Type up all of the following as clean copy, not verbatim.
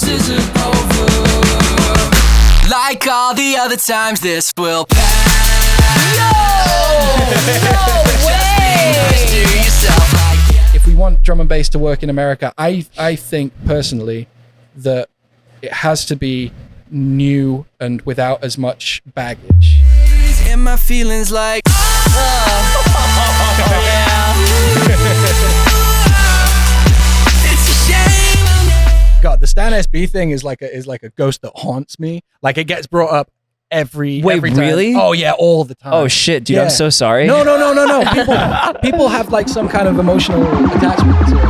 isn't over. Like all the other times, this will pass. No way. If we want drum and bass to work in America, I think personally that it has to be new and without as much baggage. And my feelings like it's a shame. God, the Stan SB thing is like a ghost that haunts me. Like it gets brought up every time. Really? Oh yeah, all the time. Oh shit, dude, Yeah. I'm so sorry. No. People have like some kind of emotional attachment to it.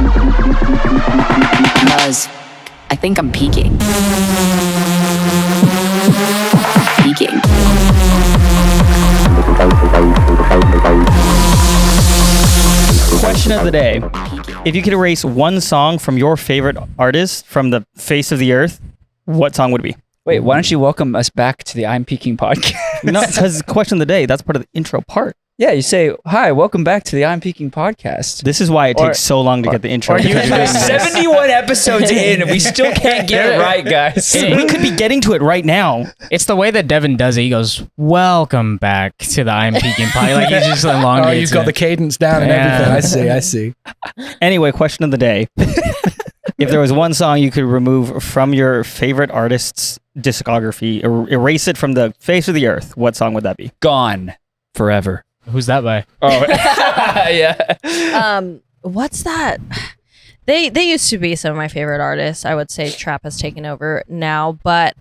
Because I think I'm peaking. Peaking. Question of the day. If you could erase one song from your favorite artist from the face of the earth, what song would it be? Wait, why don't you welcome us back to the I'm Peaking podcast? No, because question of the day, that's part of the intro part. Yeah, you say, hi, welcome back to the I'm Peaking podcast. This is why it takes so long to get the intro. We're 71 episodes in and we still can't get it right, guys. We could be getting to it right now. It's the way that Devin does it. He goes, welcome back to the I'm Peaking Pie. Like he's just elongates. Oh, you've got the cadence down and everything. I see. Anyway, question of the day. If there was one song you could remove from your favorite artist's discography, erase it from the face of the earth, what song would that be? Gone forever. Who's that by? Oh, yeah. What's that? They used to be some of my favorite artists. I would say trap has taken over now, but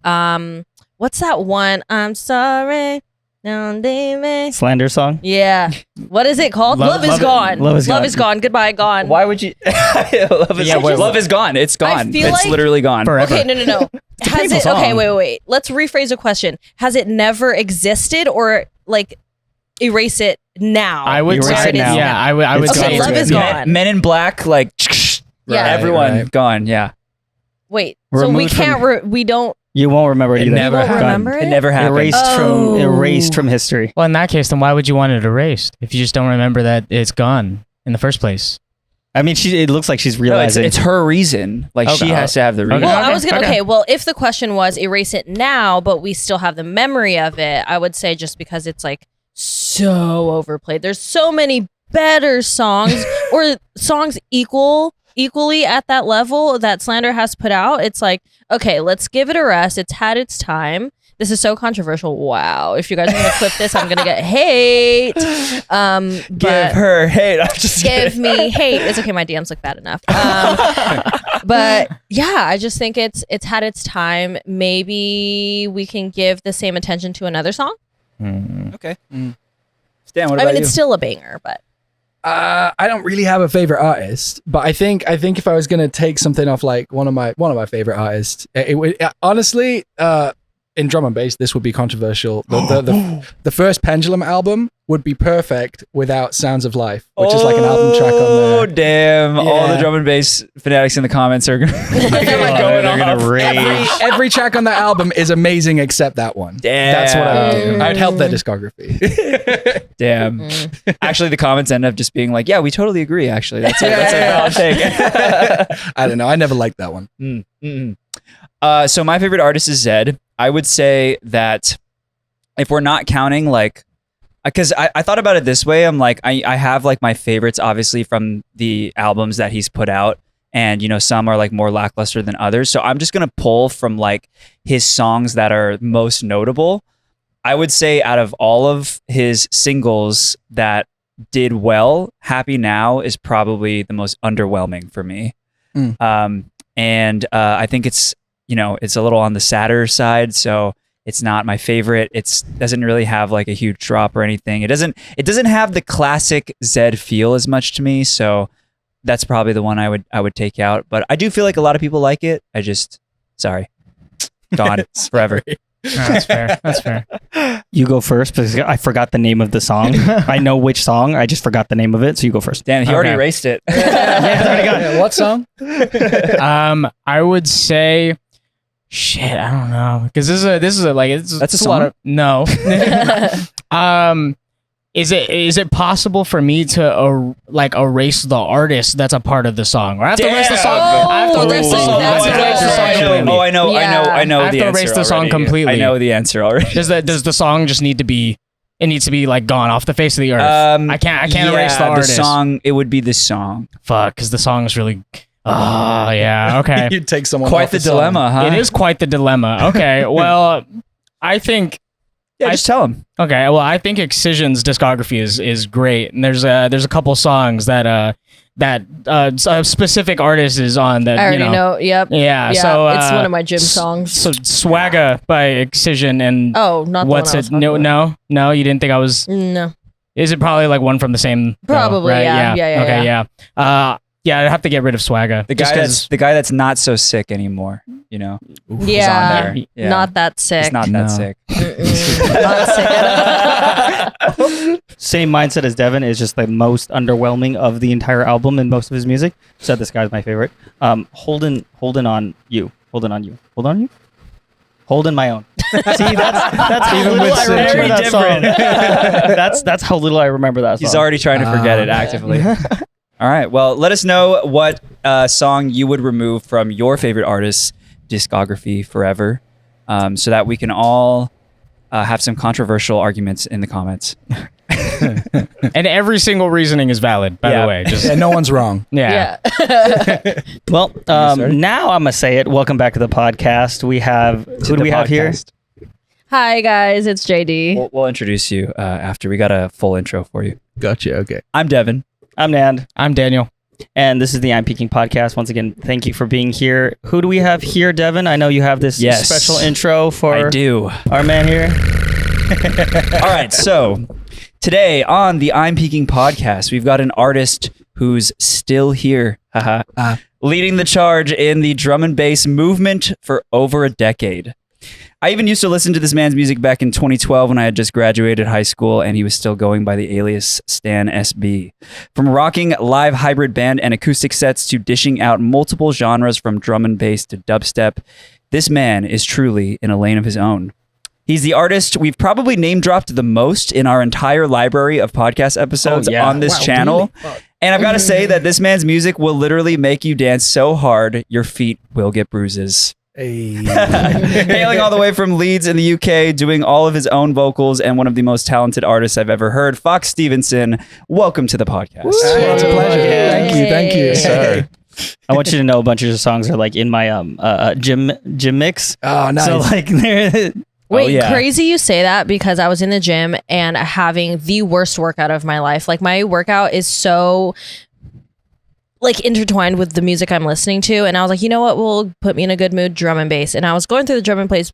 what's that one? I'm sorry. Don't leave me. Slander song? Yeah. What is it called? Love is gone. Love is gone. Love is gone. Goodbye, gone. Why would you? Love is gone. It's gone. feel It's like- literally gone. Forever. Okay, no. Has it? Okay, wait. Let's rephrase the question. Has it never existed, or like erase it now? I would Erase say it now. Yeah, I would It's say Okay, Love is gone. Men in Black, like, Yeah. everyone right. gone. Yeah. Wait. So we Removed from- can't. We don't. You won't remember it either. never won't happened. remember It it. never happened. Oh. Erased from history. Well, in that case, then why would you want it erased if you just don't remember that it's gone in the first place? I mean, it looks like she's No, realizing. it's her reason. Like, Okay. she has to have the reason. Well, Okay, I was gonna. okay. Okay, well, if the question was erase it now, but we still have the memory of it, I would say just because it's like so overplayed. There's so many better songs or songs equally at that level that Slander has put out. It's like, okay, let's give it a rest. It's had its time. This is so controversial. Wow. If you guys are going to clip this, I'm going to get hate. Give her hate. I'm just Give kidding. me hate. It's okay. My DMs look bad enough. But yeah, I just think it's had its time. Maybe we can give the same attention to another song. Okay. Stan, what I about mean, you? it's still a banger, but I don't really have a favorite artist, but I think if I was gonna take something off like one of my favorite artists, it would honestly in drum and bass this would be controversial. The first Pendulum album would be perfect without Sounds of Life, which is like an album track on there. Oh, damn. All the Yeah. drum and bass fanatics in the comments are going they're going to rage. Every track on that album is amazing except that one. Damn. That's what I would do. I'd help their discography. Damn. Actually, the comments end up just being like, yeah, we totally agree, actually. That's a valid take. I don't know. I never liked that one. So my favorite artist is Zed. I would say that if we're not counting, like, because I thought about it this way. I'm like, I have like my favorites, obviously, from the albums that he's put out. And, you know, some are like more lackluster than others. So I'm just going to pull from like his songs that are most notable. I would say out of all of his singles that did well, Happy Now is probably the most underwhelming for me. And I think it's, you know, it's a little on the sadder side. So it's not my favorite. It doesn't really have like a huge drop or anything. It doesn't have the classic Zed feel as much to me. So that's probably the one I would take out. But I do feel like a lot of people like it. Sorry. Gone forever. No, that's fair. That's fair. You go first because I forgot the name of the song. I know which song. I just forgot the name of it. So you go first. Damn, he already Okay. erased it. Yeah, what song? I would say, shit, I don't know, because this is a like it's That's a lot song? of no. is it possible for me to like erase the artist that's a part of the song? Or I have to erase the song. I have to erase the song. that's good. I know I have the to answer erase the song already. completely. I know the answer already. Does the song just need to be? It needs to be like gone off the face of the earth. I can't erase the artist. The song. It would be the song. Fuck, because the song is really. Oh yeah. Okay. You'd take someone Quite off the song. dilemma, huh? It is quite the dilemma. Okay. Well, I think. Yeah, just tell him. Okay, well, I think Excision's discography is great, and there's a couple songs that a specific artist is on that I already know. Yep. Yeah, Yeah, so it's one of my gym songs. So Swagga by Excision and Oh, not the what's one I was it? talking about. No, you didn't think I was. No. Is it probably like one from the same? though, Probably, right? yeah. Yeah, Okay, yeah. Yeah, I'd have to get rid of Swagga. The just guy that's not so sick anymore. You know. Yeah. there. Yeah. Not that sick. He's not that sick. Not sick at all. Same mindset as Devin, is just the most underwhelming of the entire album and most of his music. So this guy's my favorite. Holding on you. Holding on you. Hold on you. Holding my own. See, that's how Even little with I remember very that song. different. That's how little I remember that song. He's already trying to forget it actively. All right. Well, let us know what song you would remove from your favorite artist's discography forever, so that we can all have some controversial arguments in the comments. And every single reasoning is valid, by the way. Just Yeah, no one's wrong. yeah. Yeah. Well, now I'm gonna say it. Welcome back to the podcast. We have who do we have here? Hi guys, it's JD. We'll introduce you after we got a full intro for you. Gotcha. Okay. I'm Devin. I'm Nand, I'm Daniel. and this is the I'm Peaking podcast. Once again, thank you for being here. Who do we have here, Devin? I know you have this Yes. special intro for I do. our man here. All right, so today on the I'm Peaking podcast, we've got an artist who's still here, leading the charge in the drum and bass movement for over a decade. I even used to listen to this man's music back in 2012 when I had just graduated high school and he was still going by the alias Stan SB. From rocking live hybrid band and acoustic sets to dishing out multiple genres from drum and bass to dubstep, this man is truly in a lane of his own. He's the artist we've probably name dropped the most in our entire library of podcast episodes on this channel. And I've got to say that this man's music will literally make you dance so hard your feet will get bruises. Hey. Hailing all the way from Leeds in the UK, doing all of his own vocals, and one of the most talented artists I've ever heard, Fox Stevenson. Welcome to the podcast. It's a pleasure. Thank you. Sir. I want you to know a bunch of your songs are like in my gym mix. Oh, nice. So like they're Wait, yeah. crazy you say that because I was in the gym and having the worst workout of my life. Like my workout is so like intertwined with the music I'm listening to, and I was like, you know what will put me in a good mood? Drum and bass. And I was going through the drum and bass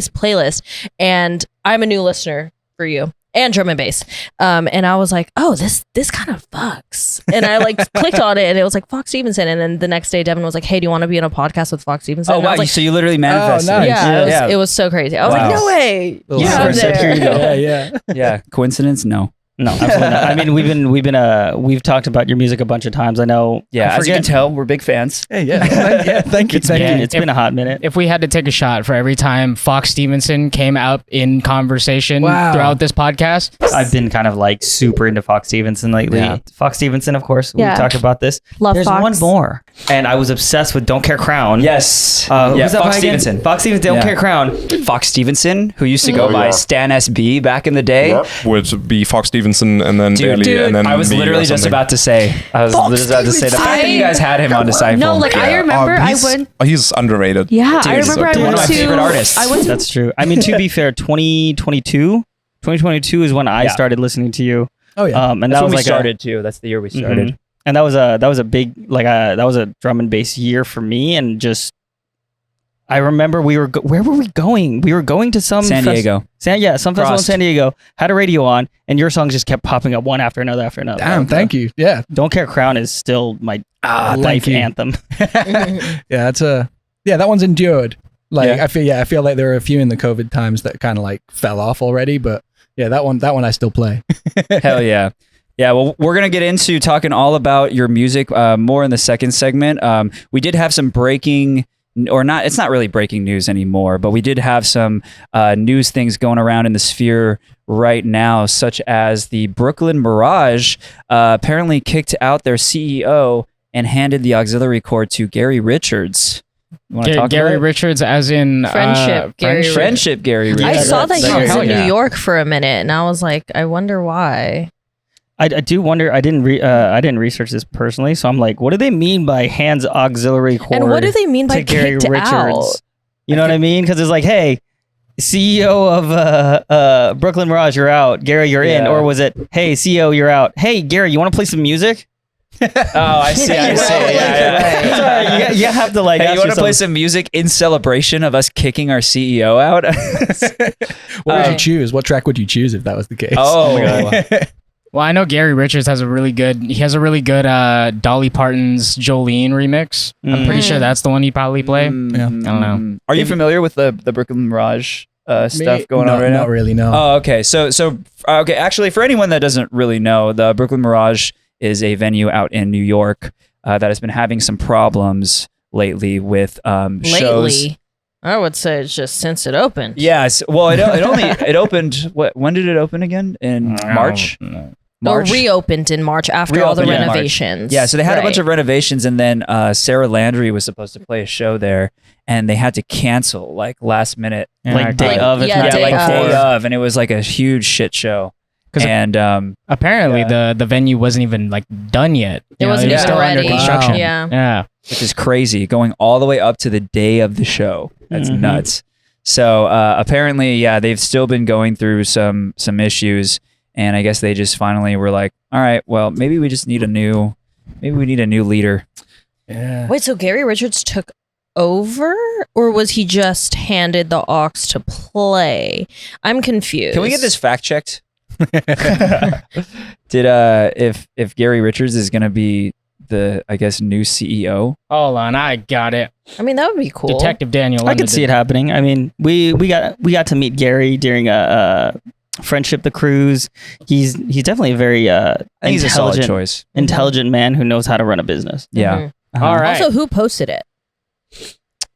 playlist, and I'm a new listener for you and drum and bass. And I was like, oh, this kind of fucks. And I like clicked on it, and it was like Fox Stevenson. And then the next day, Devin was like, hey, do you want to be on a podcast with Fox Stevenson? Oh, And I wow. was like, So you literally manifested. nice. yeah, it was so crazy. I was like, Wow. no way. Little Yeah, I'm said, here you there. go. Yeah. Yeah. Coincidence? No. no, absolutely not. I mean, we've talked about your music a bunch of times. I know. Yeah. I As you can forget- tell, we're big fans. Hey, yeah. Thank you. It's been a hot minute. If we had to take a shot for every time Fox Stevenson came out in conversation Wow. throughout this podcast, I've been kind of like super into Fox Stevenson lately. Yeah. Fox Stevenson, of course. Yeah. We've talked about this. Love There's Fox. one more, and I was obsessed with Don't Care Crown. Yes. Who's that Fox by again? Stevenson. Fox Stevenson, Don't Yeah. Care Crown. Fox Stevenson, who used to go Oh, by yeah. Stan SB back in the day. Yep. Would be Fox Stevenson and then Bailey and then I was me or literally just something. about to say. I was just about to say the fact that you guys had him on Disciple. No, like I remember I he's, went. he's underrated. Yeah, I Dude, remember I one went of my to. favorite artists. I went to. That's true. I mean, to be fair, 2022 is when I started listening to you. Oh, yeah. And That's that when was we like started too. That's the year we started. Mhm. And that was a big that was a drum and bass year for me, and just I remember where were we going? We were going to some San Diego. some festival in Frost. San Diego. Had a radio on, and your songs just kept popping up one after another after another. Damn, thank you. Yeah. Don't Care Crown is still my thank life you. anthem. Yeah, that one's endured. Like Yeah. I feel like there were a few in the COVID times that kind of like fell off already, but yeah, that one I still play. Hell yeah. Yeah, well, we're going to get into talking all about your music more in the second segment. We did have some breaking or not, it's not really breaking news anymore, but we did have some news things going around in the sphere right now, such as the Brooklyn Mirage apparently kicked out their CEO and handed the auxiliary cord to Gary Richards. You want to talk Gary about it? Richards, as in Friendship, Gary Friendship Gary Richards. I saw that he was in yeah. New York for a minute, and I was like, I wonder why. I do wonder. I didn't research this personally, so I'm like, what do they mean by hands auxiliary cord? And what do they mean by to Gary kicked Richards? out? You know what I mean? Because it's like, hey, CEO of Brooklyn Mirage, you're out. Gary, you're in. Or was it, hey, CEO, you're out. Hey, Gary, you want to play some music? Oh, I see. Yeah. You have to like. Hey, you want to play yourself- some music in celebration of us kicking our CEO out? What would you choose? What track would you choose if that was the case? Oh, my God. Well, I know Gary Richards has a really good Dolly Parton's Jolene remix. I'm pretty sure that's the one he'd probably play. Yeah. I don't know. Are you familiar with the Brooklyn Mirage stuff going on right now? Not really, no. Oh, okay. So okay. Actually, for anyone that doesn't really know, the Brooklyn Mirage is a venue out in New York that has been having some problems lately with shows. Lately, I would say it's just since it opened. Yes. Well, it opened. When did it open again? In March. Or reopened in March after all the Reopened in March. renovations. Yeah, so they had a bunch Right. of renovations, and then Sarah Landry was supposed to play a show there, and they had to cancel like last minute, like day of. yeah, if not day like of. day of, and it was like a huge shit show. 'Cause And apparently the venue wasn't even like done yet. It wasn't even still ready. under construction. Wow. Yeah. Yeah. which is crazy, going all the way up to the day of the show. That's Mhm. nuts. So apparently, yeah, they've still been going through some issues, and I guess they just finally were like, all right, well, maybe we need a new leader. Yeah. Wait, so Gary Richards took over, or was he just handed the aux to play? I'm confused. Can we get this fact checked? Did if Gary Richards is gonna be the, I guess, new CEO? Hold on, I got it. I mean, that would be cool. Detective Daniel. I could see it happening. I mean, we got to meet Gary during a Friendship the Cruise. He's definitely a very I think he's a solid intelligent choice. intelligent man who knows how to run a business. Yeah. Mhm. All right. Also, who posted it?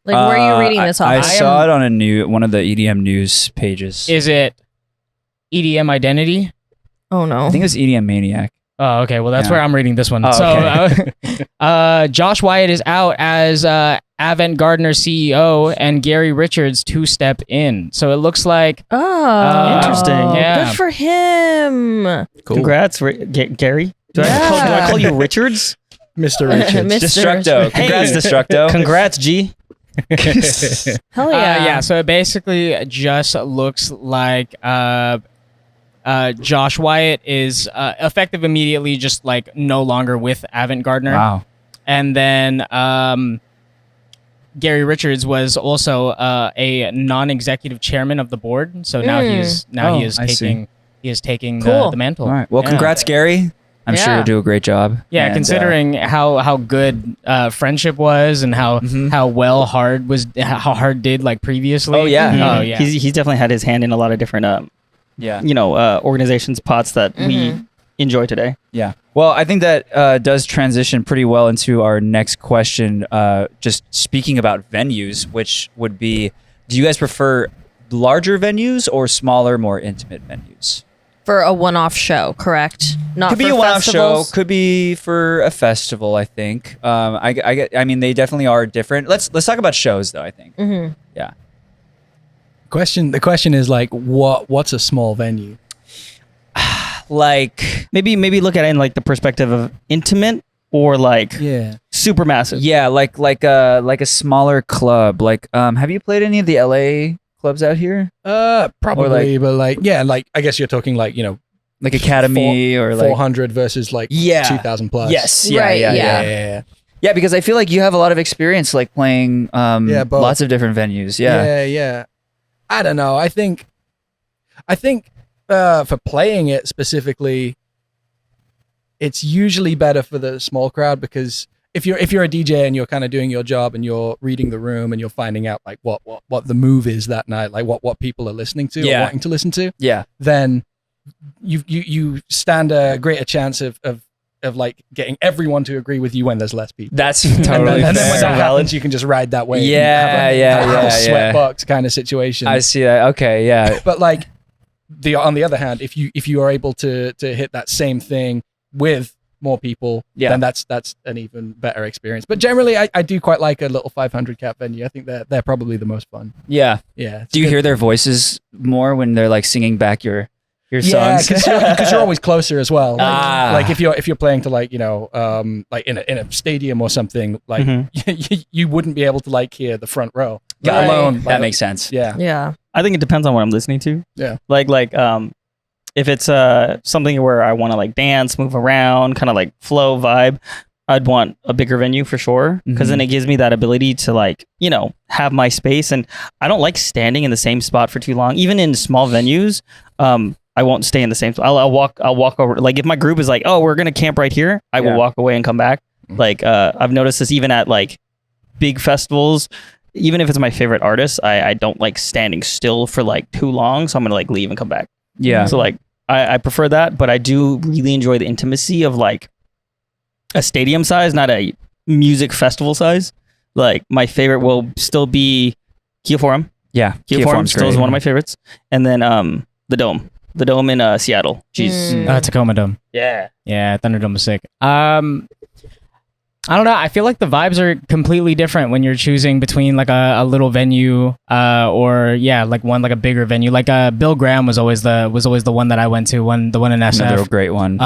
Like, where are you reading this off? I of? saw it on one of the EDM news pages. Is it EDM Identity? Oh no. I think it was EDM Maniac. Oh, okay. Well, that's Yeah. where I'm reading this one. Oh, So, Josh Wyatt is out as Avant Gardner CEO and Gary Richards two-step in. So it looks like Oh, Interesting. Yeah. Good for him. Cool. Congrats, Gary. Do I call you Richards? Mr. Richards. Mr. Destructo. Congrats, Destructo. Congrats, G. Hell yeah. yeah. So it basically just looks like Josh Wyatt is effective immediately, just like no longer with Avant Gardner. Wow. And then Gary Richards was also a non-executive chairman of the board. So now he is I see. taking Cool. the mantle. All right. Well, Yeah. congrats, Gary. I'm sure Yeah. you'll do a great job. Yeah, And, considering how good Friendship was and how Hard did like previously. Oh, yeah. Oh yeah. He's definitely had his hand in a lot of different yeah. organizations pots that we enjoy today. Yeah. Well, I think that does transition pretty well into our next question. Just speaking about venues, which would be, do you guys prefer larger venues or smaller, more intimate venues? For a one-off show, correct? Not Could be for a one-off show. festivals? Could be for a festival. I think. I mean, they definitely are different. Let's talk about shows, though. I think. Mm-hmm. Yeah. The question is like, what's a small venue? Like, Maybe look at it in like the perspective of intimate or like Yeah. super massive. yeah, like a smaller club. Like, have you played any of the LA clubs out here? Probably, but like, yeah, like I guess you're talking like, Like Academy or like 400 versus like Yeah. 2,000 plus. Yes. Yeah. Right, Yeah. yeah. Yeah. Yeah, because I feel like you have a lot of experience like playing both. lots of different venues. Yeah. Yeah. I don't know. I think for playing it specifically, it's usually better for the small crowd, because if you're a DJ and you're kind of doing your job and you're reading the room and you're finding out like what the move is that night, like what people are listening to Yeah. or wanting to listen to, Yeah. then you stand a greater chance of of like getting everyone to agree with you when there's less people. That's And totally then when fair. that happens, you can just ride that wave. Yeah, and yeah, have a yeah. sweatbox kind of situation. I see that. Okay, yeah. But like on the other hand, if you are able to hit that same thing with more people, then that's an even better experience. But generally, I do quite like a little 500 cap venue. I think they're probably the most fun. Yeah. Yeah. Do you hear their voices more when they're like singing back your songs? because you're always closer as well. Like, Ah. like if you're playing to like like in a stadium or something, like you wouldn't be able to like hear the front row. Let Right. alone That makes sense. yeah. Yeah. I think it depends on what I'm listening to. Yeah. Like if it's something where I want to like dance, move around, kind of like flow vibe, I'd want a bigger venue for sure, because then it gives me that ability to like, you know, have my space. And I don't like standing in the same spot for too long. Even in small venues, I won't stay in the same spot. I'll walk over. Like if my group is like, oh, we're gonna camp right here, I will walk away and come back. Like I've noticed this even at like big festivals. Even if it's my favorite artist, I don't like standing still for like too long, so I'm gonna like leave and come back. Yeah. So like I prefer that, but I do really enjoy the intimacy of like a stadium size, not a music festival size. Like my favorite will still be Kia Forum. Yeah. Kia Forum Forum's still is great. one of my favorites. And then the Dome in Seattle. Jeez. Tacoma Dome. Yeah. Yeah, Thunderdome was sick. I don't know. I feel like the vibes are completely different when you're choosing between like a little venue or like one like a bigger venue. Like Bill Graham was always the one that I went to, the one in SF. Another great one.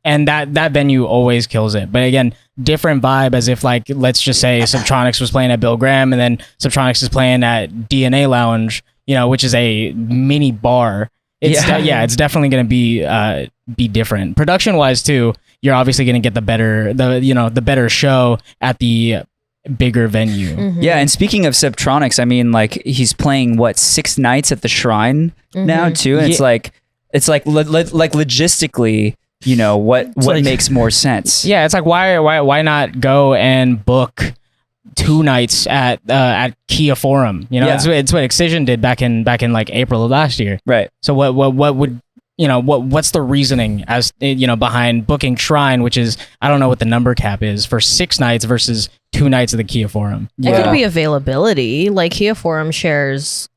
And that venue always kills it. But again, different vibe, as if like, let's just say Subtronics was playing at Bill Graham and then Subtronics is playing at DNA Lounge, you know, which is a mini bar. It's it's definitely going to be different. Production wise too, you're obviously going to get the better show at the bigger venue. Mm-hmm. Yeah, and speaking of Subtronics, I mean, like he's playing 6 nights at the Shrine now too, and it's like logistically, you know, what like- makes more sense? Yeah, it's like why not go and book 2 nights at Kia Forum? You know, it's what Excision did back in like April of last year. Right. So what would, you know, what's the reasoning as, you know, behind booking Shrine, which is, I don't know what the number cap is, for 6 nights versus 2 nights at the Kia Forum? It could be availability. Like Kia Forum shares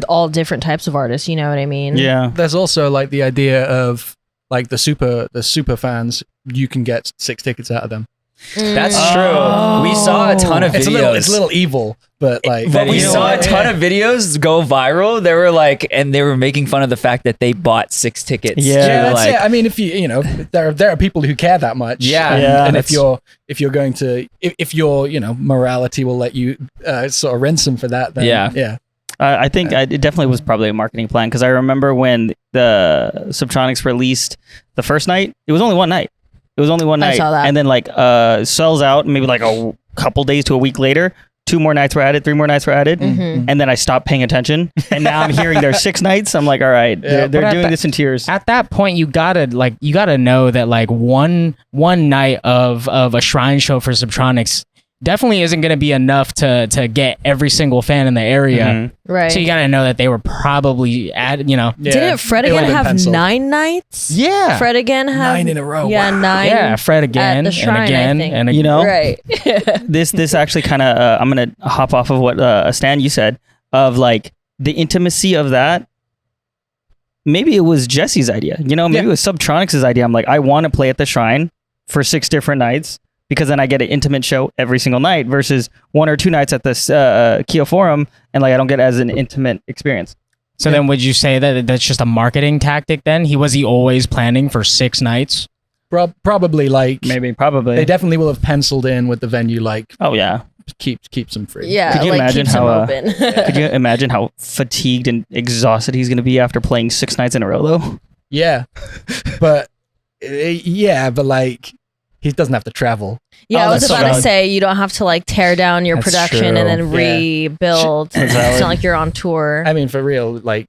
all different types of artists. You know what I mean? Yeah. There's also like the idea of like the super fans. You can get 6 tickets out of them. That's true. We saw a ton of videos. It's a little evil, but like. But we you know saw what? a ton of videos go viral. They were like, and they were making fun of the fact that they bought 6 tickets. Yeah. to, That's like, it. I mean, if you know, there are people who care that much. Yeah. And if that's- you're going to, if your, you know, morality will let you sort of rinse them for that, then yeah. I think it definitely was probably a marketing plan, because I remember when the Subtronics released the first night, it was only one night. It was only one night. I saw that. And then like sells out maybe like a couple days to a week later. 2 more nights were added, 3 more nights were added. Mm-hmm. And then I stopped paying attention. And now I'm hearing there's 6 nights. I'm like, all right, they're But at doing that- this in tiers. At that point, you gotta know that like one night of a Shrine show for Subtronics definitely isn't going to be enough to get every single fan in the area. Mm-hmm. Right. So you got to know that they were probably you know. Yeah. Didn't Fred It again would've been have penciled. 9 nights? Yeah. Fred again have 9 in a row. Yeah, Wow. 9. Yeah, Fred again the Shrine, I and again think. and again. You know, Right. this actually kind of I'm gonna hop off of what Stan you said of like the intimacy of that. Maybe it was Jesse's idea. You know, maybe it was Subtronics' idea. I'm like, I want to play at the Shrine for 6 different nights, because then I get an intimate show every single night versus 1 or 2 nights at this Kia Forum, and like I don't get as an intimate experience. So then would you say that that's just a marketing tactic then? Was he always planning for 6 nights? Probably like Probably. they definitely will have penciled in with the venue like Oh yeah. keeps them free. Yeah, Could you like imagine keeps him how, open. Could you imagine how fatigued and exhausted he's going to be after playing 6 nights in a row though? Yeah, but like he doesn't have to travel. Yeah, Oh, I was that's so about to valid. say you don't have to like tear down your That's production true. and then Yeah. rebuild. That's It's valid. not like you're on tour. I mean, for real, like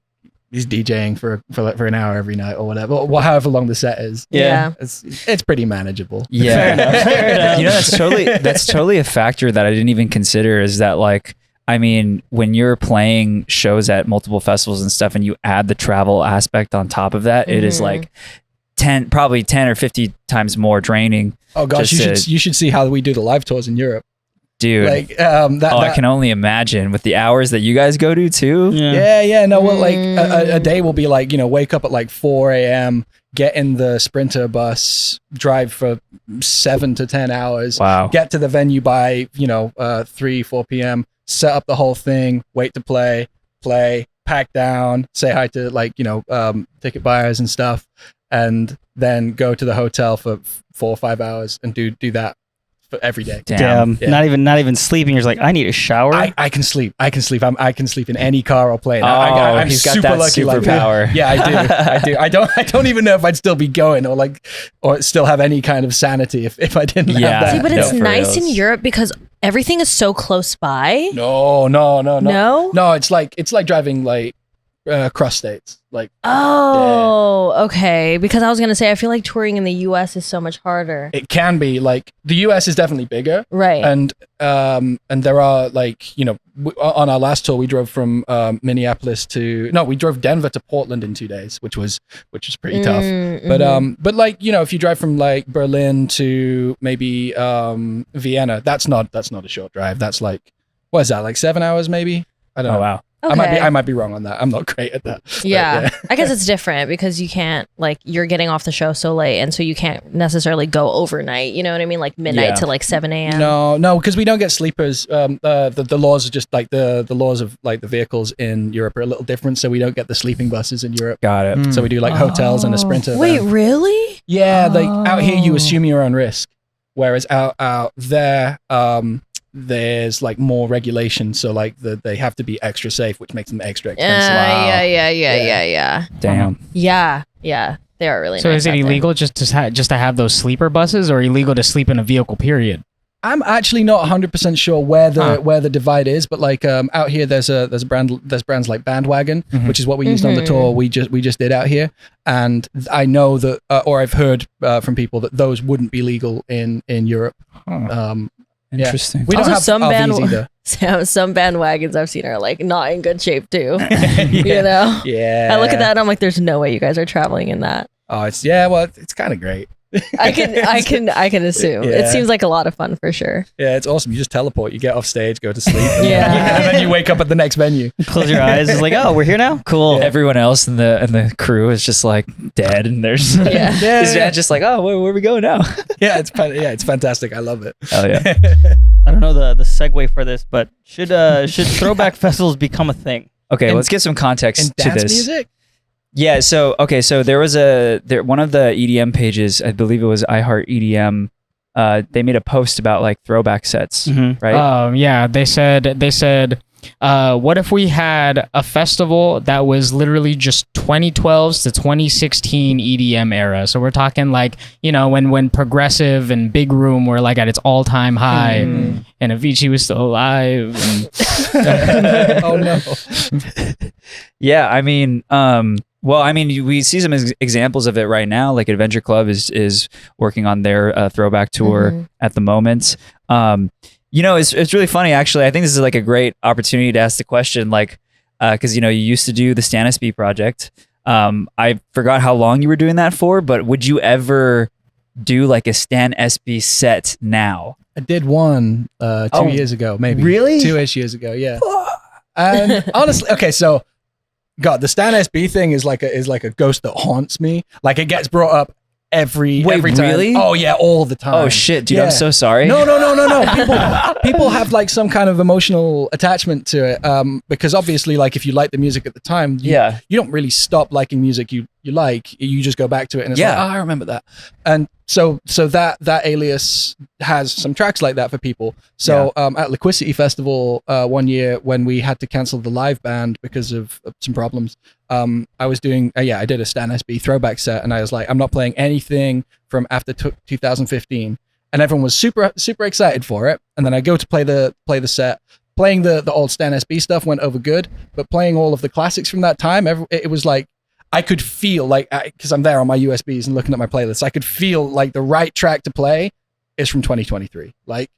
he's DJing for an hour every night or whatever, or however long the set is. Yeah. It's pretty manageable. Yeah. Fair enough. You know, that's totally a factor that I didn't even consider, is that like, I mean, when you're playing shows at multiple festivals and stuff and you add the travel aspect on top of that, it is like probably 10 or 50 times more draining. Oh gosh, Just you should see how we do the live tours in Europe. Dude. Like I can only imagine with the hours that you guys go to too. Yeah. No, well, like a day will be like, wake up at like 4 a.m., get in the Sprinter bus, drive for 7 to 10 hours. Wow. Get to the venue by 3, 4 p.m. Set up the whole thing. Wait to play, pack down, say hi to ticket buyers and stuff, and then go to the hotel for 4 or 5 hours and do that for every day. Damn. Yeah. Not even sleeping. You're just like, I need a shower. I can sleep. I can sleep in any car or plane. I'm he's got super that lucky like superpower. that. Yeah, I do. I don't even know if I'd still be going or still have any kind of sanity if I didn't have that. See, but it's for nice in reals. Europe because everything is so close by. No. No? No, it's like driving like cross states. Like Okay. Because I was gonna say I feel like touring in the US is so much harder. it can be like the US is definitely bigger. Right. And there are on our last tour we drove from Minneapolis we drove Denver to Portland in 2 days, which was pretty tough. But if you drive from like Berlin to maybe Vienna, that's not a short drive. That's like, what is that, like 7 hours maybe? I don't know. Wow. Okay. I might be wrong on that. I'm not great at that. But, Yeah. I guess it's different because you can't, you're getting off the show so late, and so you can't necessarily go overnight. You know what I mean? Like midnight to like 7 a.m. No, because we don't get sleepers. The laws are just like the laws of like the vehicles in Europe are a little different, so we don't get the sleeping buses in Europe. Got it. So we do like hotels and a Sprinter. Wait, van. really? Yeah, like out here you assume your own risk, whereas out there there's like more regulation, so like they have to be extra safe, which makes them extra expensive. Yeah. Damn. Yeah. They are really So nice is it out there. illegal just to have those sleeper buses, or illegal to sleep in a vehicle? Period. I'm actually not 100% sure where the divide is, but like out here there's brands like Bandwagon, which is what we used on the tour we just did out here, and I know that or I've heard from people that those wouldn't be legal in Europe. Interesting. We don't Also, have some RVs either. some bandwagons I've seen are like not in good shape too. You know? Yeah. I look at that and I'm like, there's no way you guys are traveling in that. Oh, it's kind of great. I can assume. Yeah. It seems like a lot of fun for sure. Yeah, it's awesome. You just teleport. You get off stage, go to sleep, Yeah. and then you wake up at the next venue. Close your eyes. It's like, oh, we're here now. Cool. Everyone else in the crew is just like dead, and there's this man just like, oh, where are we going now? It's fantastic. I love it. Oh yeah. I don't know the segue for this, but should throwback festivals become a thing? Okay, let's get some context And to dance this. music. Yeah, so there was one of the EDM pages, I believe it was iHeart EDM, they made a post about like throwback sets, right? Yeah, they said what if we had a festival that was literally just 2012s to 2016 EDM era? So we're talking like, when Progressive and Big Room were like at its all-time high, and Avicii was still alive. And Oh no. Yeah, I mean, we see some examples of it right now. Like Adventure Club is working on their throwback tour at the moment. It's really funny, actually. I think this is like a great opportunity to ask the question, like, because you used to do the Stanley project. I forgot how long you were doing that for, but would you ever do like a Stanley set now? I did one 2 years ago, maybe. Really? 2-ish years ago, yeah. And honestly, okay, so God, the Stan SB thing is like a ghost that haunts me. Like it gets brought up every time. Really? Oh yeah, all the time. Oh shit, dude, Yeah. I'm so sorry. No. People have like some kind of emotional attachment to it. Because obviously, like if you like the music at the time, you don't really stop liking music you like. You just go back to it and it's like, I remember that. And so that alias has some tracks like that for people. So at Liquidity Festival 1 year when we had to cancel the live band because of some problems, I was doing I did a Stan SB throwback set, and I was like, I'm not playing anything from after 2015, and everyone was super excited for it. And then I go to play the set. Playing the old Stan SB stuff went over good, but playing all of the classics from that time, it was like I could feel like, because I'm there on my USBs and looking at my playlists, I could feel like the right track to play is from 2023. Like,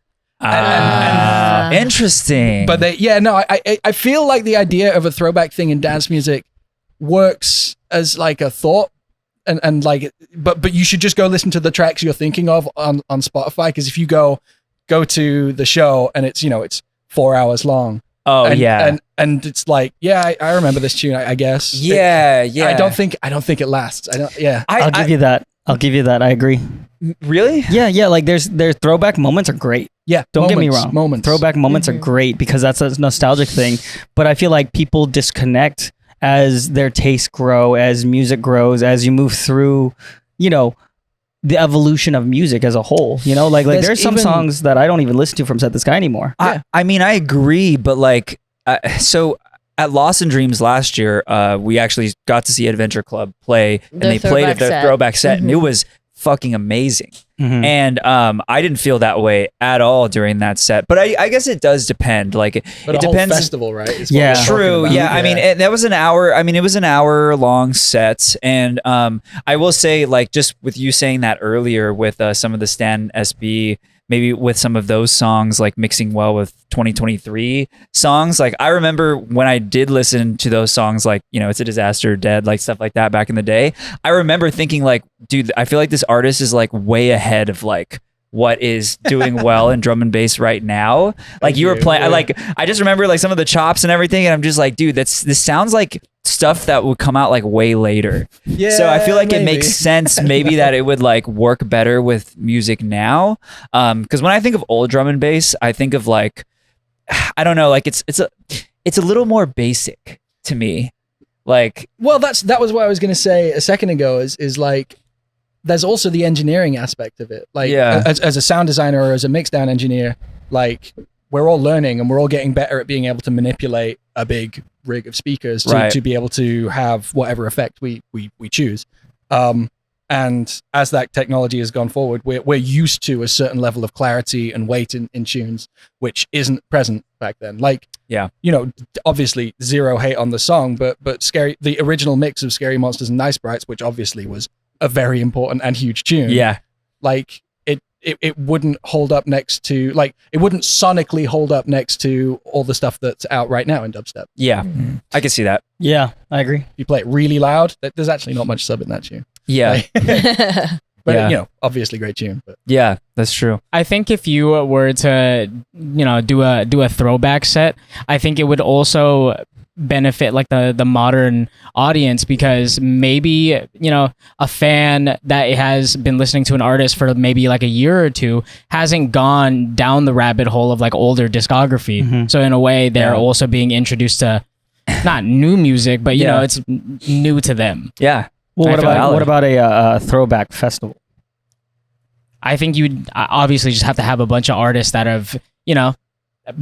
interesting. but I feel like the idea of a throwback thing in dance music works as like a thought and like, but you should just go listen to the tracks you're thinking of on Spotify, because if you go to the show and it's, you know, it's 4 hours long. Oh and, yeah. And it's like, yeah, I remember this tune, I guess. Yeah. I don't think it lasts. I'll give you that. I agree. Really? Yeah. Like their throwback moments are great. Yeah. Don't get me wrong. Moments. Throwback moments are great because that's a nostalgic thing. But I feel like people disconnect as their tastes grow, as music grows, as you move through, you know, the evolution of music as a whole. You know, like there's some songs that I don't even listen to from Set the Sky anymore. I mean, I agree, but like, so at Lost in Dreams last year, we actually got to see Adventure Club play, and they played their throwback set, and it was fucking amazing. And I didn't feel that way at all during that set, but I guess it does depend. Like it depends. Whole festival, right? Yeah, true. Yeah, I mean that was an hour. I mean, it was an hour long set, and I will say, like, just with you saying that earlier with some of the Stan SB, maybe with some of those songs like mixing well with 2023 songs. Like I remember when I did listen to those songs, like, you know, It's a Disaster, Dead, like stuff like that back in the day. I remember thinking like, dude, I feel like this artist is like way ahead of like what is doing well in drum and bass right now. Like you were playing, I just remember like some of the chops and everything, and I'm just like, dude, this sounds like stuff that would come out like way later. Yeah. So I feel like it makes sense maybe that it would like work better with music now. Because when I think of old drum and bass, I think of like, I don't know, like it's a little more basic to me. Like, well, that was what I was going to say a second ago. Is like, there's also the engineering aspect of it. Like, as a sound designer or as a mixdown engineer, like we're all learning and we're all getting better at being able to manipulate a big rig of speakers to be able to have whatever effect we choose. And as that technology has gone forward, we're used to a certain level of clarity and weight in tunes, which isn't present back then. Like, you know, obviously zero hate on the song, but the original mix of Scary Monsters and Nice Sprites, which obviously was a very important and huge tune. Yeah. Like it wouldn't hold up next to, like, it wouldn't sonically hold up next to all the stuff that's out right now in dubstep. Yeah. I can see that. Yeah, I agree. If you play it really loud, there's actually not much sub in that tune. Yeah. But you know, obviously great tune. But yeah, that's true. I think if you were to, you know, do a throwback set, I think it would also benefit like the modern audience, because maybe, you know, a fan that has been listening to an artist for maybe like a year or two hasn't gone down the rabbit hole of like older discography. So in a way, they're also being introduced to not new music, but you know, it's new to them. Yeah. Well, what about a throwback festival? I think you'd obviously just have to have a bunch of artists that have, you know,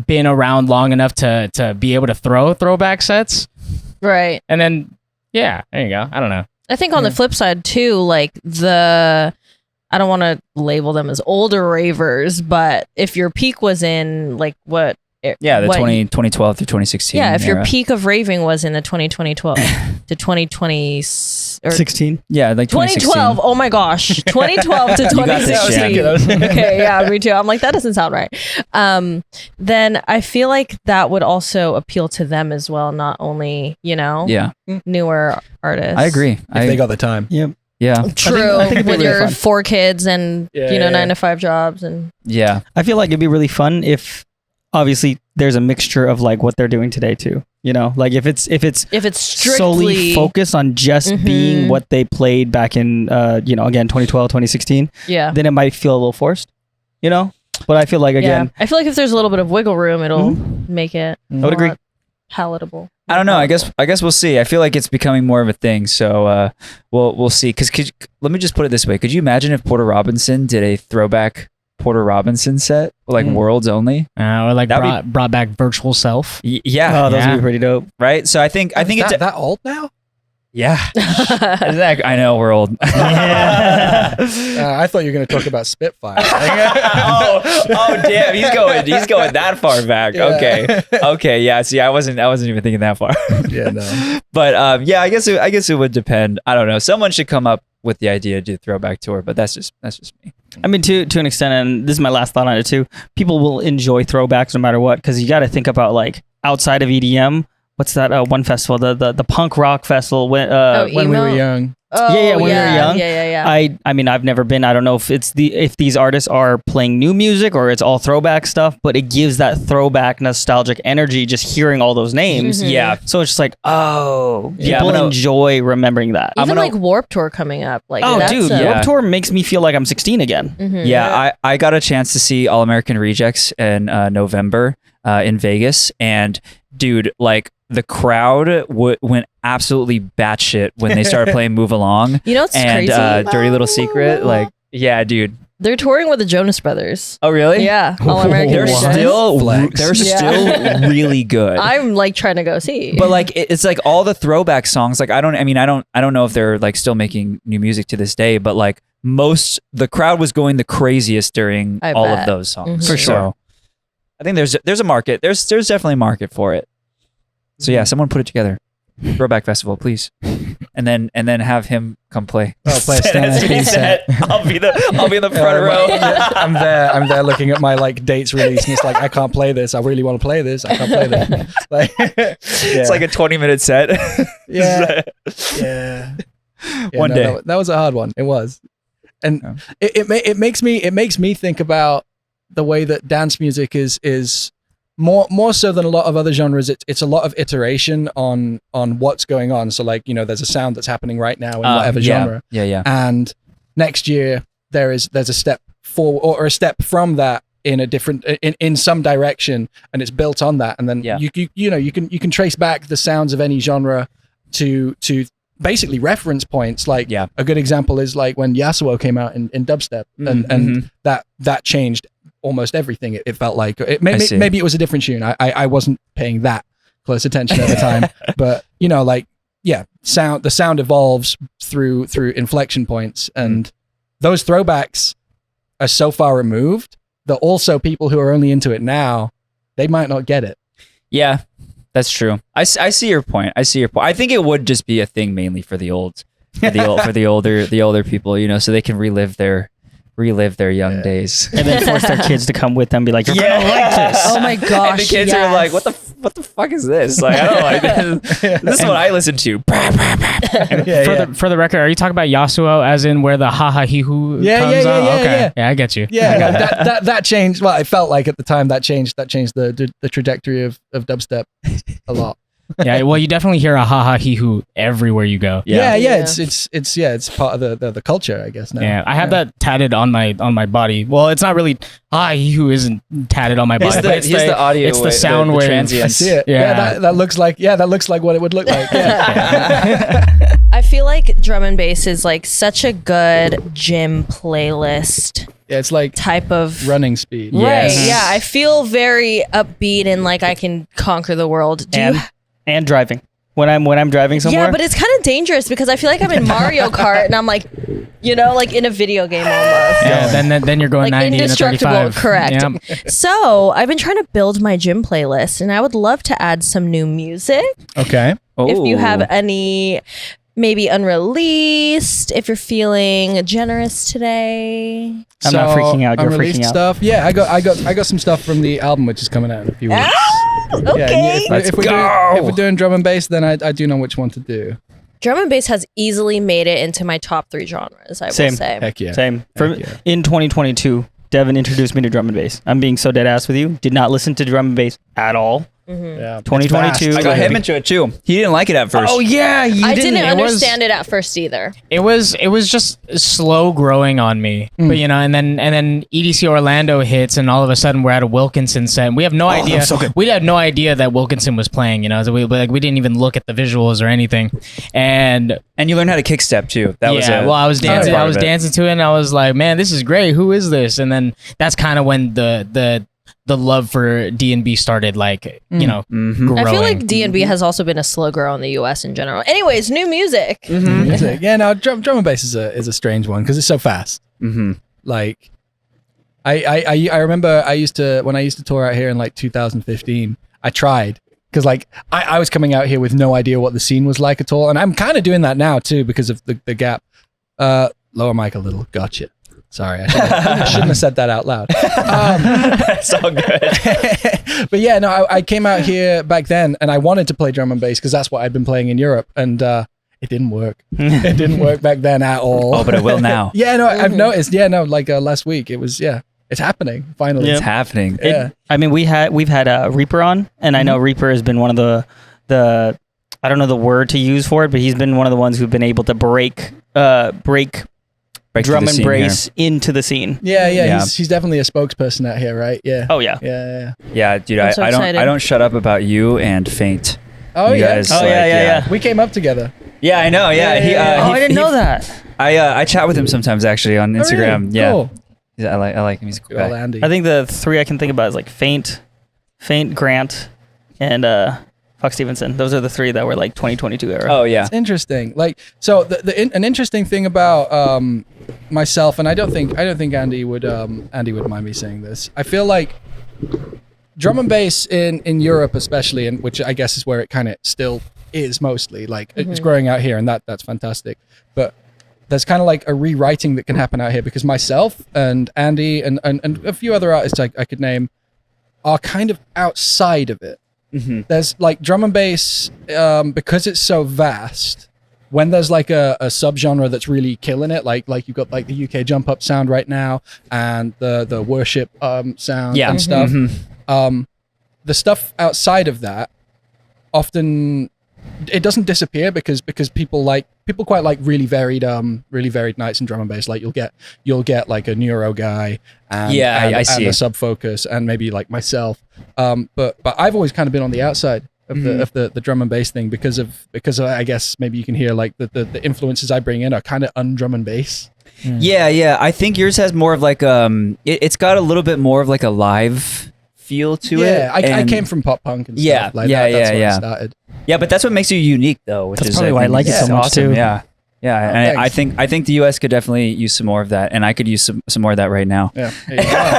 been around long enough to be able to throw throwback sets. Right. And then, yeah, there you go. I don't know. I think on the flip side too, like I don't want to label them as older ravers, but if your peak was in like what? Yeah, the 2012 through 2016. Yeah, if era. your peak of raving was in the 2012 to 2020 or 16. Yeah, like 2012. Oh my gosh, 2012 to 2016. Okay, yeah, me too. I'm like, that doesn't sound right. Then I feel like that would also appeal to them as well, not only, you know, newer artists. I agree. If they got the time. Yep. Yeah. True. I think with really your fun. 4 kids and you know 9 to 5 jobs and I feel like it'd be really fun if obviously there's a mixture of like what they're doing today too. You know, like if it's strictly solely focused on just being what they played back in you know, again 2012, 2016, then it might feel a little forced, you know? But I feel like again, I feel like if there's a little bit of wiggle room, it'll make it I would agree. palatable. I don't know. I guess we'll see. I feel like it's becoming more of a thing. So we'll see. Because let me just put it this way: could you imagine if Porter Robinson did a throwback Porter Robinson set, like worlds only, or like brought back Virtual Self? Yeah, those would be pretty dope. Right. So I think it's that old now. Yeah, I know we're old. I thought you were going to talk about Spitfire. oh damn, he's going that far back. Yeah. Okay, yeah. See, I wasn't even thinking that far. Yeah, no. But yeah, I guess it would depend. I don't know. Someone should come up with the idea to do a throwback tour, but that's just me. I mean, to an extent, and this is my last thought on it too. People will enjoy throwbacks no matter what, because you got to think about like outside of EDM. What's that one festival? The punk rock festival when we were young. Oh, Yeah, when we were young. Yeah. I mean, I've never been. I don't know if if these artists are playing new music or it's all throwback stuff, but it gives that throwback nostalgic energy just hearing all those names. Yeah. So it's just like, oh, Yeah, people I'm gonna- enjoy remembering that. Even like Warp Tour coming up. Like, Oh, that's dude, a- Warped Tour makes me feel like I'm 16 again. Yeah, I got a chance to see All American Rejects in November in Vegas, and dude, like the crowd went absolutely batshit when they started playing "Move Along" You know what's and crazy? "Dirty Little Secret." Like, yeah, dude. They're touring with the Jonas Brothers. Oh, really? Yeah, All American They're Rejects. still really good. I'm like trying to go see. But like it's like all the throwback songs. Like I don't know if they're like still making new music to this day, but like the crowd was going the craziest during I all bet. of those songs. For sure. So, I think there's a market. There's definitely a market for it. So yeah, someone put it together. Throwback Festival, please. And then have him come play. Oh, play a Stanley set. I'll be in the front row. I'm there looking at my like dates release, and it's like I can't play this. I really want to play this. I can't play this. Like, It's like a 20-minute set. yeah. One day. that was a hard one. It was, and it makes me think about the way that dance music is more so than a lot of other genres. It's a lot of iteration on what's going on. So like, there's a sound that's happening right now in whatever genre. Yeah. And next year there's a step forward or a step from that in a different in some direction, and it's built on that. And then you can trace back the sounds of any genre to basically reference points. Like a good example is like when Yasuo came out in dubstep, and that changed almost everything. It felt like maybe it was a different tune. I wasn't paying that close attention at the time, but the sound evolves through inflection points, and those throwbacks are so far removed that also people who are only into it now, they might not get it. Yeah, that's true. I see your point. I think it would just be a thing mainly for the older people, so they can relive their young days, And then force their kids to come with them and be like, you're gonna like this. Oh my gosh! and the kids are like, what the fuck is this? Like, I don't like this. This is what I listen to. For the record, are you talking about Yasuo as in where the ha ha he hoo comes on? Okay. Yeah, I get you. Yeah, that changed. Well, it felt like at the time that changed the trajectory of dubstep a lot. Yeah, well, you definitely hear a ha ha he hoo everywhere you go. Yeah. It's part of the culture, I guess. Now. Yeah, I have that tatted on my body. Well, it's not really ha he who isn't tatted on my body. Here's the audio. It's the sound the wave. transients. I see it. Yeah. That looks like what it would look like. I feel like drum and bass is like such a good gym playlist. Yeah, it's like type of running speed. Right. Yeah, I feel very upbeat and like I can conquer the world. And driving. When I'm driving somewhere. Yeah, but it's kind of dangerous because I feel like I'm in Mario Kart and I'm like, like in a video game almost. Yeah, then you're going like 90 and a 35. Correct. Yep. So I've been trying to build my gym playlist, and I would love to add some new music. Okay. If you have any, maybe unreleased, if you're feeling generous today. I'm not freaking out. You're freaking out. Stuff. Yeah, I got some stuff from the album which is coming out in a few weeks. Okay. Yeah, if we're doing drum and bass, then I do know which one to do. Drum and bass has easily made it into my top 3 genres, I will say. Heck yeah. Same. In 2022, Devin introduced me to drum and bass. I'm being so dead ass with you. Did not listen to drum and bass at all. Yeah, 2022. I got him into it too. He didn't like it at first. Oh yeah, I didn't understand it at first either. It was just slow growing on me, but and then EDC Orlando hits, and all of a sudden we're at a Wilkinson set. And we have no idea. So good. We had no idea that Wilkinson was playing. So we didn't even look at the visuals or anything. And you learned how to kick step too. That was I was dancing. I was dancing to it, and I was like, man, this is great. Who is this? And then that's kind of when the love for D&B started, growing. I feel like D&B has also been a slow grow in the US in general. Anyways, new music. Music. Yeah, no, drum and bass is a strange one because it's so fast. Like, I remember when I used to tour out here in like 2015, I tried because like I was coming out here with no idea what the scene was like at all, and I'm kind of doing that now too because of the gap. Lower mic a little. Gotcha. Sorry, I shouldn't have said that out loud. It's all good. But yeah, no, I came out here back then and I wanted to play drum and bass because that's what I'd been playing in Europe. And it didn't work. It didn't work back then at all. Oh, but it will now. Yeah, no, I've noticed. Yeah, no, like last week, it was, it's happening finally. It's happening. Yeah. I mean, we've had Reaper on, and I know Reaper has been one of the I don't know the word to use for it, but he's been one of the ones who've been able to break drum and bass into the scene. Yeah. He's definitely a spokesperson out here, right? Yeah. Oh yeah. Yeah, dude, I'm so I excited. don't shut up about you and Feint. Oh You yeah. guys, Oh like, yeah. We came up together. Yeah, I know. Yeah, I didn't know that. I chat with him sometimes actually on Instagram. Really? Yeah, Cool. I like him. He's a cool Good old guy. Andy. I think the three I can think about is like Feint, Grant, and Fox Stevenson. Those are the three that were like 2022 era. Oh yeah. It's interesting. Like, so an interesting thing about myself, and I don't think Andy would mind me saying this. I feel like drum and bass in Europe, especially, and which I guess is where it kind of still is mostly. Like, it's growing out here, and that's fantastic. But there's kind of like a rewriting that can happen out here because myself and Andy and a few other artists I could name are kind of outside of it. There's like drum and bass, because it's so vast. When there's like a subgenre that's really killing it, like you've got like the UK jump up sound right now and the worship sound and stuff. The stuff outside of that often it doesn't disappear because people quite like really varied nights in drum and bass. Like you'll get like a neuro guy and I see. and a sub focus and maybe like myself. But I've always kind of been on the outside of the drum and bass thing because of I guess maybe you can hear like the influences I bring in are kind of undrum and bass. Yeah. I think yours has more of like it's got a little bit more of like a live feel to it. Yeah, I came from pop punk and stuff like that. That's where I started. Yeah, but that's what makes you unique, though. Which That's is probably why I like it so much, awesome. too. Yeah, and thanks. I think the U.S. could definitely use some more of that, and I could use some more of that right now. Yeah,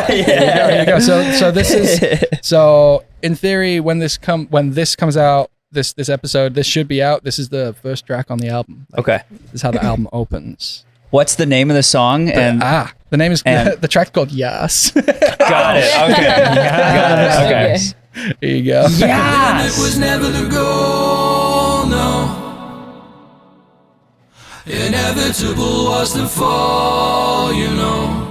there you go. So this is in theory when this comes out, this episode, this should be out. This is the first track on the album. Okay, this is how the album opens. What's the name of the song? The name is the track's called Yas. Got it. Okay. Got it. Okay. There you go. It was never the goal, no. Inevitable was the fall, you know.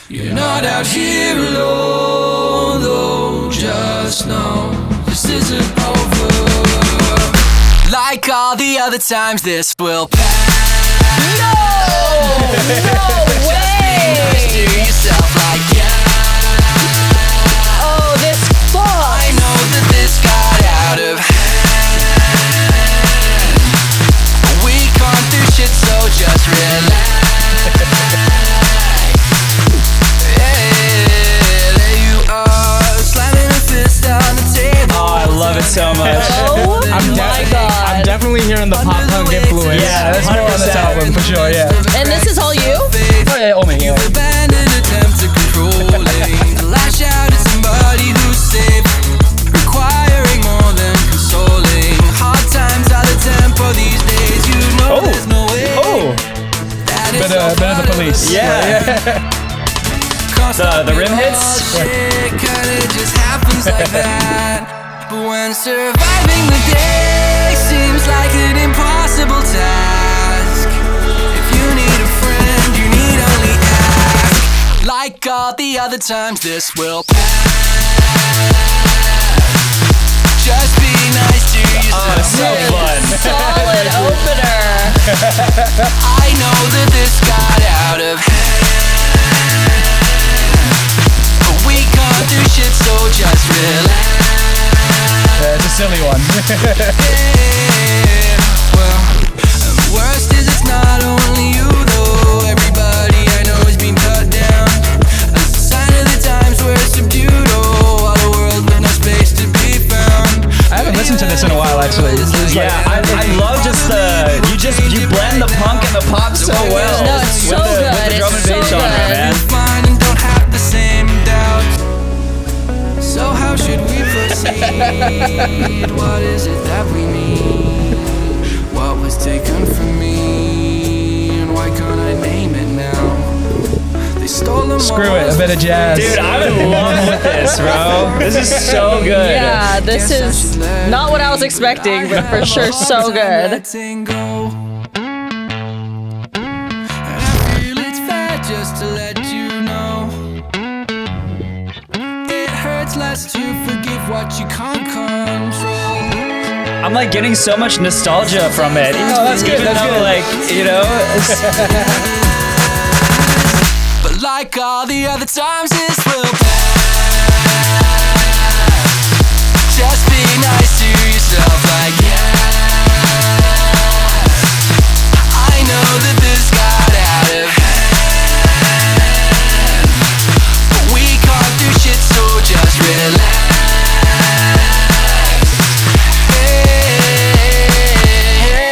You're not out here alone, though. Just know this isn't over. Like all the other times, this will pass. No way! To yourself like Oh, this fuck! I know that this got out of hand. We can't do shit, so just relax. Yeah, there you are, slamming a fist on the table. Oh, I love it so much. Oh my god! I'm definitely hearing the pop punk influence. Yeah, that's more on this album for sure. Yeah. And this is all you? Oh, yeah, all me. Yeah. Abandoned attempt to control it. Lash out at somebody who's safe, requiring more than consoling. Hard times are the tempo these days. You know there's no way. That it's all Better the part of police. Yeah. The rim hits. Shit kinda just happens like that. But when surviving the day seems like an impossible task, if you need a friend, you need only ask. Like all the other times, this will pass. Just be nice to yourself. So fun. Solid opener. I know that this got out of hand, but we can't do shit, so just relax. It's a silly one. Well, worst is it's not only you though. Everybody I know has been cut down. A sign of the times we're subdued. Oh, all a world with no space to be found. I haven't listened to this in a while, actually. Yeah, I love just you blend the punk and the pop so well. No, it's so with good. the drum and It's bass so genre, good. man. Fine and don't have the same doubts. So how should we proceed? What is it that we need? What was taken from me? And why can't I name it now? They stolen Screw it, a bit of jazz. Dude, I'm in love with this, bro. This is so good. Yeah, this is not what I was expecting, but for sure so good. Letting go. And I feel it's fair just to let you know. It hurts less to forgive what you can't control. I'm like getting so much nostalgia from it. Oh, that's good, Even that's though, good. like, you know, But like all the other times, this will pass. Just be nice to yourself, like yes. I know that this got out of hand, but we can't do shit, so just relax. Yeah.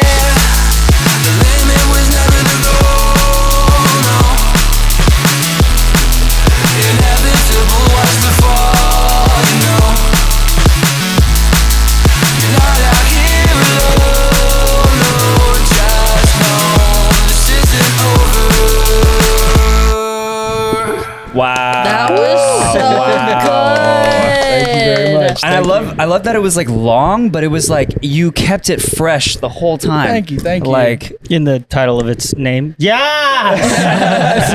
The limit was never the goal, no. Inevitable was the fall, you know. You're not out here alone, no. Just know this isn't over. wow. That was so good. Thank you very much. And I love that it was like long, but it was like you kept it fresh the whole time. Thank you. Like, In the title of its name. Yeah.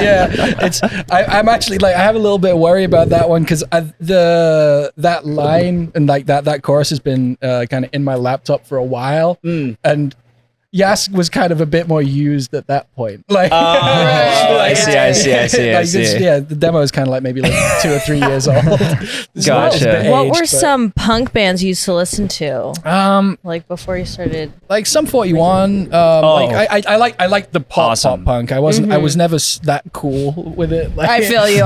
Yeah, I'm actually like I have a little bit of worry about that one because that line and like that chorus has been kind of in my laptop for a while, and Yas was kind of a bit more used at that point. Like, I see. Yeah, the demo is kind of like maybe like 2 or 3 years old. This Gotcha. is a bit What aged, were some punk bands you used to listen to? but, Like before you started? like Sum 41. Like I like the pop punk. I was never that cool with it. Like, I feel you.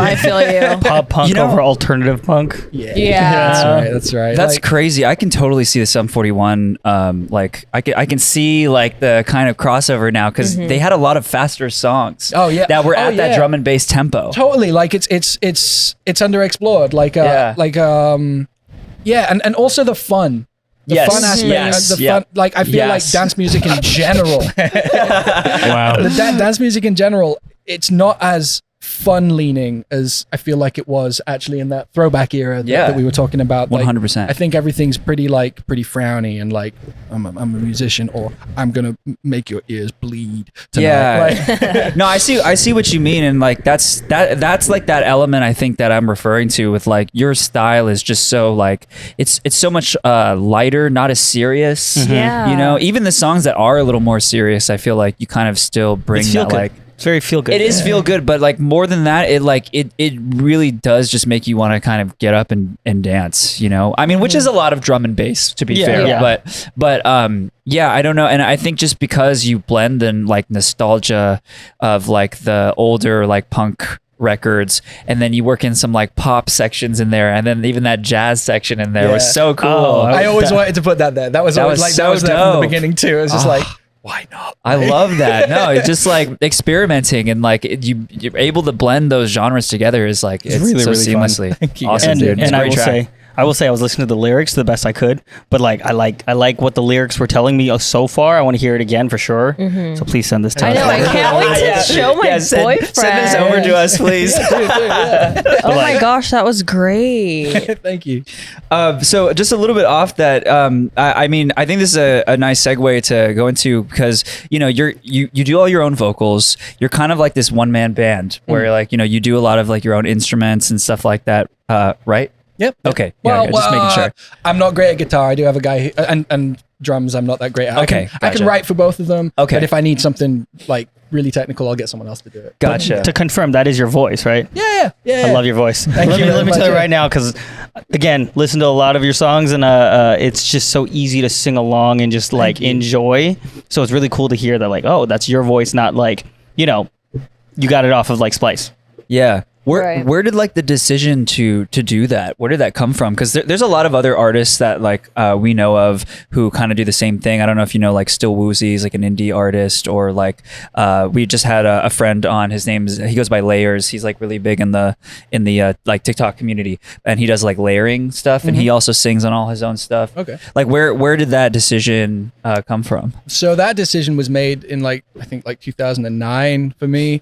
Pop punk You know- over alternative punk. Yeah. That's right. that's Like, crazy. I can totally see the Sum 41. Like I can see like the kind of crossover now because they had a lot of faster songs. Oh, yeah. that were Oh, at that yeah. drum and bass tempo. totally, like it's underexplored. Like Yeah. and also the fun. The Yes, fun aspect. yes, The yeah. fun. Like I feel like Yes. dance music in general. Wow. The dance music in general, it's not as fun leaning as I feel like it was actually in that throwback era Yeah. that we were talking about. Like, 100%. I think everything's pretty frowny and like I'm a musician or I'm gonna make your ears bleed tonight. Yeah. Like, No, I see what you mean, and like that's like that element I think that I'm referring to with like your style is just so like it's so much lighter, not as serious. Yeah. You know, even the songs that are a little more serious, I feel like you kind of still bring It's feel that good. like. It's very feel good. It is feel good, but like more than that, it really does just make you want to kind of get up and dance, you know? I mean, which is a lot of drum and bass to be Yeah, fair, yeah. but yeah, I don't know. And I think just because you blend in like nostalgia of like the older like punk records and then you work in some like pop sections in there and then even that jazz section in there was Yeah. so cool. Oh, I always wanted to put that there. That was always was like so that was there from dope. the beginning too. It was just like, why not? I love that. No, it's just like experimenting and like you're able to blend those genres together is like it's really, so really fun. seamlessly. Thank you. Awesome, and dude. It's and a I great will track. say I was listening to the lyrics the best I could, but like I like what the lyrics were telling me so far. I want to hear it again for sure. So please send this to I us. know. I can't wait to show my boyfriend. Send this over to us, please. Oh my gosh, that was great. Thank you. So just a little bit off that. I mean, I think this is a nice segue to go into because you know you do all your own vocals. You're kind of like this one man band where like you know you do a lot of like your own instruments and stuff like that. Right? Yep. Okay. Yeah, just making sure. I'm not great at guitar. I do have a guy and drums. I'm not that great at. Okay, I gotcha. can write for both of them. Okay. But if I need something like really technical, I'll get someone else to do it. Gotcha. To confirm, that is your voice, right? Yeah. I love your voice. Thank let you me, very let me much, tell you yeah. right now, because again, listen to a lot of your songs, and it's just so easy to sing along and just like enjoy. So it's really cool to hear that, like, oh, that's your voice, not like you know, you got it off of like Splice. Yeah. Right. Where did like the decision to do that? Where did that come from? Because there's a lot of other artists that like we know of who kind of do the same thing. I don't know if you know like Still Woozy is like an indie artist, or like we just had a friend on. His he goes by Layers. He's like really big in the like TikTok community, and he does like layering stuff, and he also sings on all his own stuff. Okay. Like where did that decision come from? So that decision was made in like I think like 2009 for me.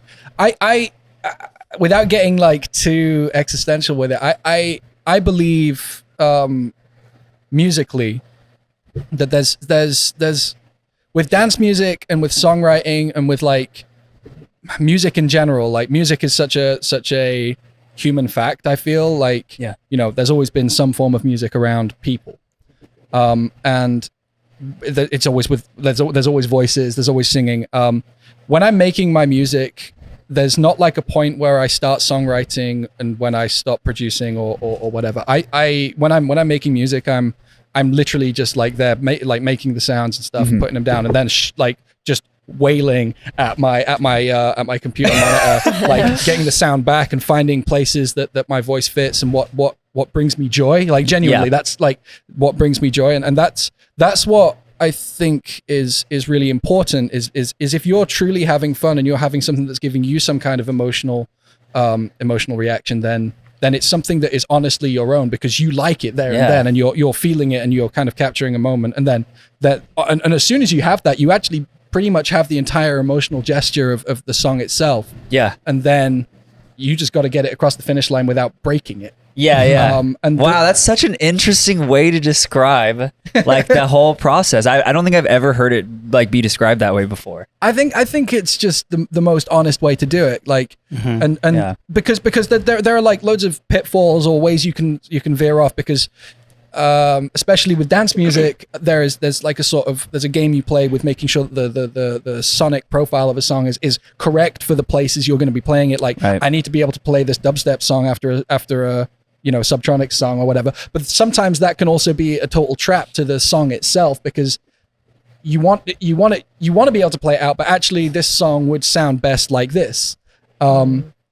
without getting like too existential with it, I believe musically that there's with dance music and with songwriting and with like music in general, like music is such a human fact. I feel like, Yeah. you know, there's always been some form of music around people, and it's always with there's always voices, there's always singing. When I'm making my music, there's not like a point where I start songwriting and when I stop producing or whatever. When I'm making music, I'm literally just like there, like making the sounds and stuff and putting them down, and then like just wailing at my computer monitor, like getting the sound back and finding places that my voice fits and what brings me joy. Like genuinely, that's like what brings me joy, and that's what I think is really important. Is if you're truly having fun and you're having something that's giving you some kind of emotional reaction, then it's something that is honestly your own because you like it there and then, and you're feeling it and you're kind of capturing a moment, and then and as soon as you have that, you actually pretty much have the entire emotional gesture of the song itself. Yeah. And then you just got to get it across the finish line without breaking it. Yeah. And wow, that's such an interesting way to describe like the whole process. I don't think I've ever heard it like be described that way before. I think it's just the most honest way to do it. Like, and because there are like loads of pitfalls or ways you can veer off, because especially with dance music, there's like there's a game you play with making sure that the sonic profile of a song is correct for the places you're going to be playing it. Like, I need to be able to play this dubstep song after a Subtronics song or whatever. But sometimes that can also be a total trap to the song itself, because you want to be able to play it out, but actually this song would sound best like this.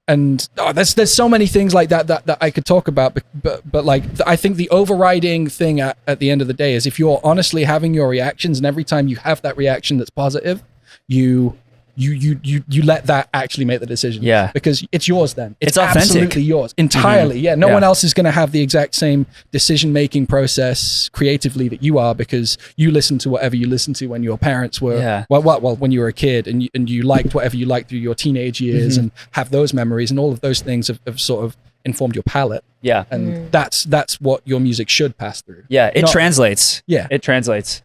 And there's so many things like that I could talk about, but like I think the overriding thing at the end of the day is if you're honestly having your reactions, and every time you have that reaction that's positive, you let that actually make the decision. Yeah. Because it's yours then. It's authentic. Absolutely yours. Entirely. Yeah. No one else is going to have the exact same decision-making process creatively that you are, because you listen to whatever you listened to when your parents were, well, when you were a kid, and you liked whatever you liked through your teenage years and have those memories, and all of those things have sort of informed your palate. Yeah. And that's what your music should pass through. Yeah. It translates. Yeah. It translates.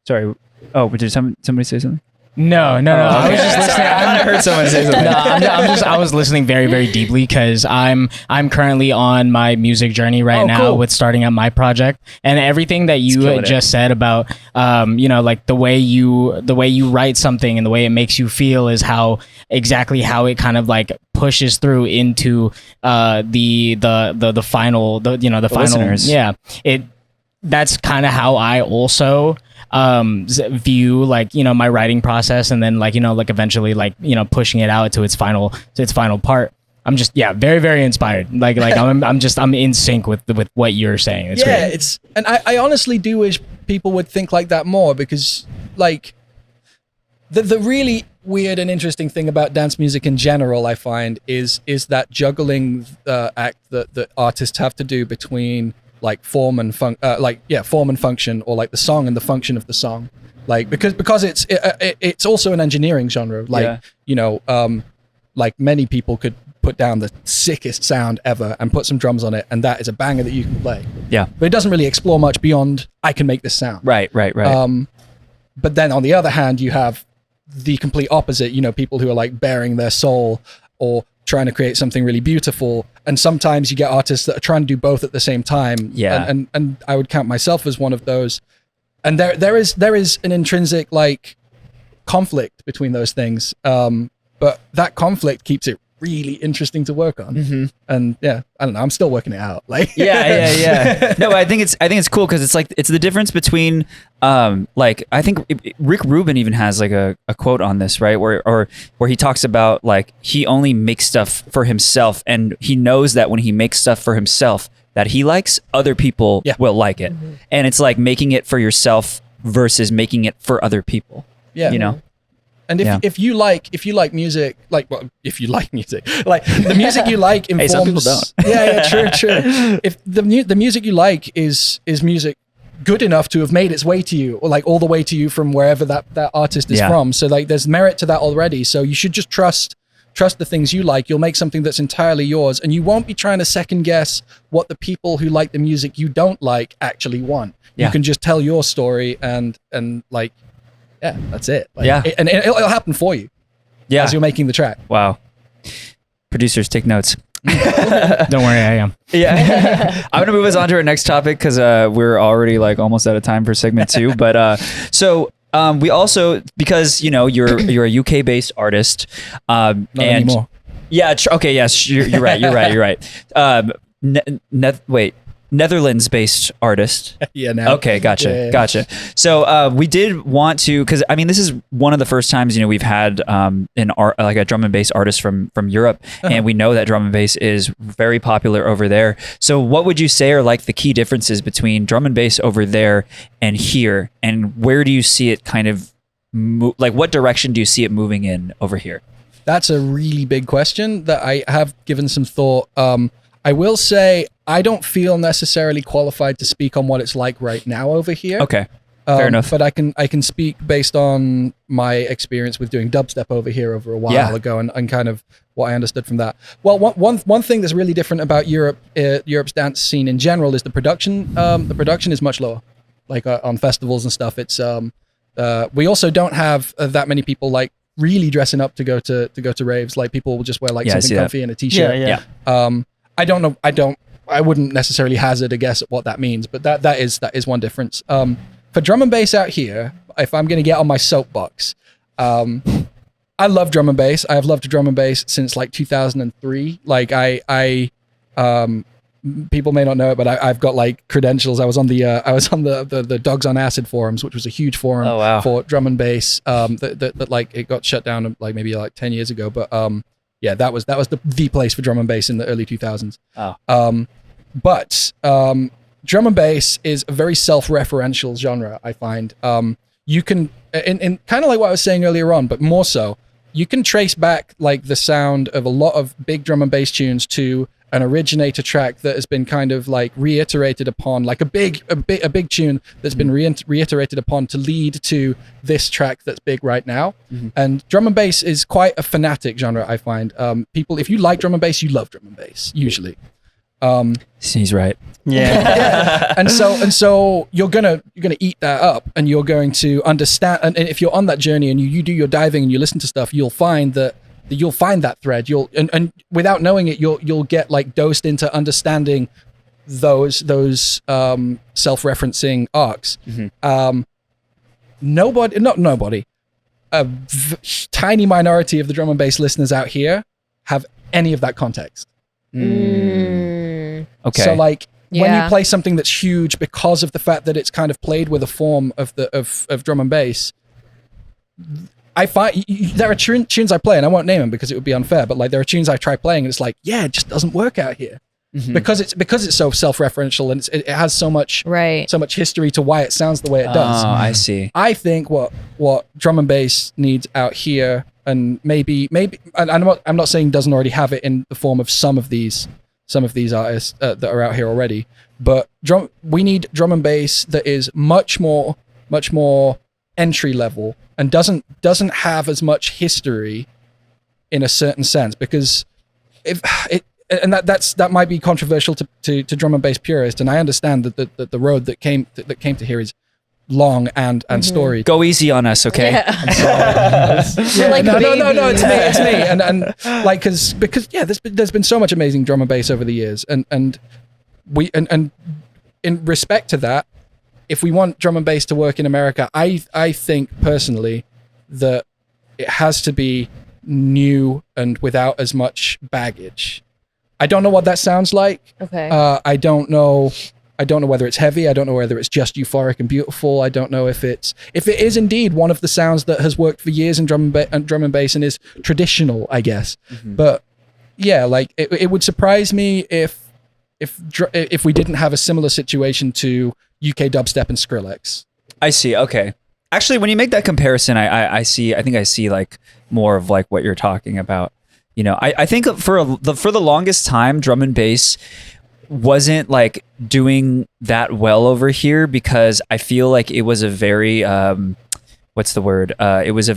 Sorry. Oh, but did somebody say something? No. I was just listening. I heard someone say something. I was listening very, very deeply, because I'm currently on my music journey right now with starting out my project, and everything that you just said about, like the way you write something and the way it makes you feel is exactly how it kind of like pushes through into the final, the final listeners. Yeah. That's kind of how I also view like my writing process, and then like like eventually like pushing it out to its final part. I'm just very, very inspired. Like I'm in sync with what you're saying. It's great. And I honestly do wish people would think like that more, because like the really weird and interesting thing about dance music in general, I find, is that juggling act that artists have to do between like form and function, or like the song and the function of the song, like because it's also an engineering genre, like like many people could put down the sickest sound ever and put some drums on it, and that is a banger that you can play, but it doesn't really explore much beyond I can make this sound, right. But then on the other hand, you have the complete opposite, people who are like bearing their soul or trying to create something really beautiful. And sometimes you get artists that are trying to do both at the same time. Yeah. And I would count myself as one of those. And there is an intrinsic like conflict between those things. But that conflict keeps it really interesting to work on. And I don't know, I'm still working it out. Like yeah. No, I think it's cool, because it's the difference between like I think Rick Rubin even has like a quote on this, right, where he talks about like he only makes stuff for himself, and he knows that when he makes stuff for himself that he likes, other people will like it. And it's like making it for yourself versus making it for other people. And if you like music, like, well, if you like music, like the music you like informs. Hey, some people don't. True. If the music you like is music good enough to have made its way to you, or like all the way to you from wherever that artist is from, so like there's merit to that already. So you should just trust trust the things you like. You'll make something that's entirely yours, and you won't be trying to second guess what the people who like the music you don't like actually want. Yeah. You can just tell your story and like, yeah, that's it. Like, Yeah. and it'll happen for you Yeah. as you're making the track. Wow. Producers, take notes. Don't worry, I am. Yeah. I'm going to move us on to our next topic because we're already like almost out of time for segment 2. But so we also, because, you know, you're a UK based artist. Not anymore. Yeah. Okay. Yes. You're right. You're right. Wait. Netherlands based artist. Yeah. Now. Okay, gotcha, Yeah. gotcha. So we did want to, because I mean, this is one of the first times, you know, we've had like a drum and bass artist from Europe, and we know that drum and bass is very popular over there. So what would you say are like the key differences between drum and bass over there and here, and where do you see it kind of like what direction do you see it moving in over here? That's a really big question that I have given some thought. I will say I don't feel necessarily qualified to speak on what it's like right now over here. Okay, fair enough. But I can speak based on my experience with doing dubstep over here over a while ago, and kind of what I understood from that. Well, one thing that's really different about Europe's dance scene in general is the production. The production is much lower, like on festivals and stuff. It's we also don't have that many people like really dressing up to go to raves. Like people will just wear like something comfy and a t-shirt. Yeah. I don't know. I wouldn't necessarily hazard a guess at what that means, but that is one difference. For drum and bass out here, if I'm going to get on my soapbox, I love drum and bass. I have loved drum and bass since like 2003. Like I people may not know it, but I've got like credentials. I was on the Dogs on Acid forums, which was a huge forum for drum and bass. That like it got shut down like maybe like 10 years ago, but yeah, that was the place for drum and bass in the early 2000s. But drum and bass is a very self-referential genre, I find. You can, and kind of like what I was saying earlier on, but more so, you can trace back like the sound of a lot of big drum and bass tunes to an originator track that has been kind of like reiterated upon, like a big tune that's been reiterated upon to lead to this track that's big right now. And drum and bass is quite a fanatic genre, I find. People, if you like drum and bass, you love drum and bass usually. He's right. Yeah. And so you're gonna eat that up, and you're going to understand. And if you're on that journey and you do your diving and you listen to stuff, you'll find that thread. And without knowing it, you'll get like dosed into understanding those self-referencing arcs. A tiny minority of the drum and bass listeners out here have any of that context. Okay. So like when you play something that's huge because of the fact that it's kind of played with a form of drum and bass, I find there are tunes I play, and I won't name them because it would be unfair, but like there are tunes I try playing and it's like, yeah, it just doesn't work out here. Because it's so self-referential and it has so much history to why it sounds the way it does. Oh, I see. I think what drum and bass needs out here, and maybe and I'm not saying doesn't already have it in the form of some of these artists that are out here already, but we need drum and bass that is much more entry level and doesn't have as much history in a certain sense, because that might be controversial to drum and bass purists, and I understand that the road that came to here is long and storied. Go easy on us, okay? You're like No, babies. it's me, and like because there's been so much amazing drum and bass over the years, and in respect to that, if we want drum and bass to work in America, I think personally that it has to be new and without as much baggage. I don't know what that sounds like. Okay. I don't know whether it's heavy. I don't know whether it's just euphoric and beautiful. I don't know if it is indeed one of the sounds that has worked for years in drum and bass and is traditional, I guess. But yeah, like it would surprise me if we didn't have a similar situation to UK dubstep and Skrillex. I see. Okay. Actually, when you make that comparison, I think I see like more of like what you're talking about. You know, I think for the longest time, drum and bass wasn't like doing that well over here because I feel like it was a very what's the word? It was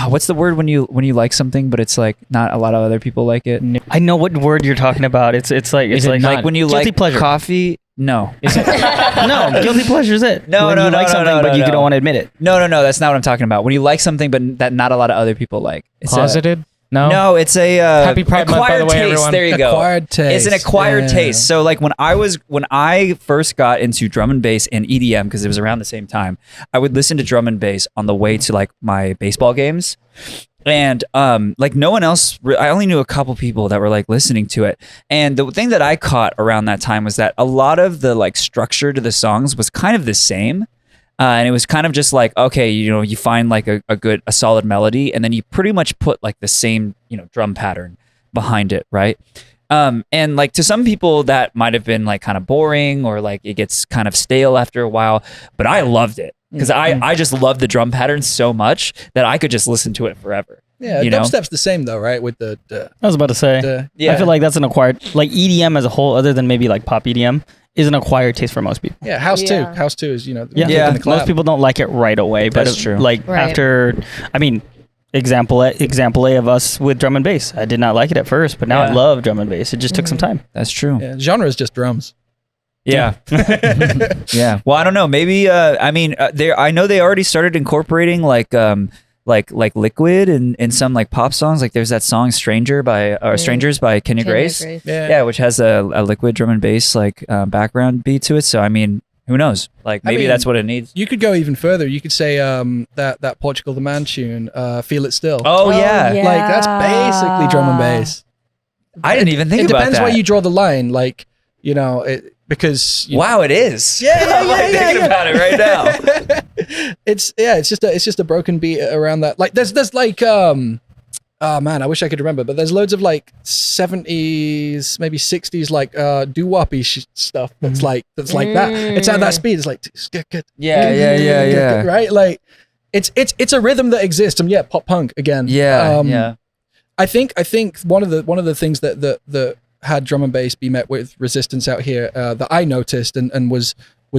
what's the word when you like something but it's like not a lot of other people like it? I know what word you're talking about. It's like Is it not? Like when you guilty like pleasure. coffee. No. No, guilty pleasure is it. No, When no, you no, like no, something, no, but no, you no. don't want to admit it. No, that's not what I'm talking about. When you like something but that not a lot of other people like. It's Closeted? No, it's a Happy Pride Month, by acquired the way, taste. everyone. There you go. Acquired taste. It's an acquired Yeah. taste. So like when I first got into drum and bass and EDM because it was around the same time, I would listen to drum and bass on the way to like my baseball games. And like no one else, I only knew a couple people that were like listening to it. And the thing that I caught around that time was that a lot of the like structure to the songs was kind of the same. And it was kind of just like, okay, you find like a solid melody, and then you pretty much put like the same, drum pattern behind it, right? And like to some people that might have been like kind of boring or like it gets kind of stale after a while, but I loved it because I just loved the drum pattern so much that I could just listen to it forever. Yeah, you know? dubstep's the same though, right? With the I was about to say. Yeah. I feel like that's an acquired, like EDM as a whole, other than maybe like pop EDM, is an acquired taste for most people. yeah, house Yeah. too. House too is Yeah, kicking the clap. most people don't like it right away, but That's true. Like Right. after, I mean, example A of us with drum and bass. I did not like it at first, but now I Yeah. love drum and bass. It just took some time. That's true. Yeah, genre is just drums. Yeah. Yeah. Well, I don't know. Maybe I know they already started incorporating like liquid in some like pop songs. Like there's that song Strangers by Kenya Grace. Yeah, which has a liquid drum and bass like background beat to it. So I mean, who knows? Like maybe mean, that's what it needs. You could go even further. You could say that Portugal the Man tune, Feel It Still. Oh, yeah. yeah. Like that's basically drum and bass. I didn't even think It about depends that. where you draw the line. Like, because Wow, it is. Yeah, yeah, I'm like yeah, thinking yeah. about it right now. it's just a broken beat around that. Like there's like oh man, I wish I could remember, but there's loads of like 70s, maybe 60s like doo-woppy stuff that's like that. It's at that speed. It's like Yeah. right? Like it's a rhythm that exists, and yeah, pop punk again. Yeah. I think one of the things that had drum and bass be met with resistance out here that I noticed and was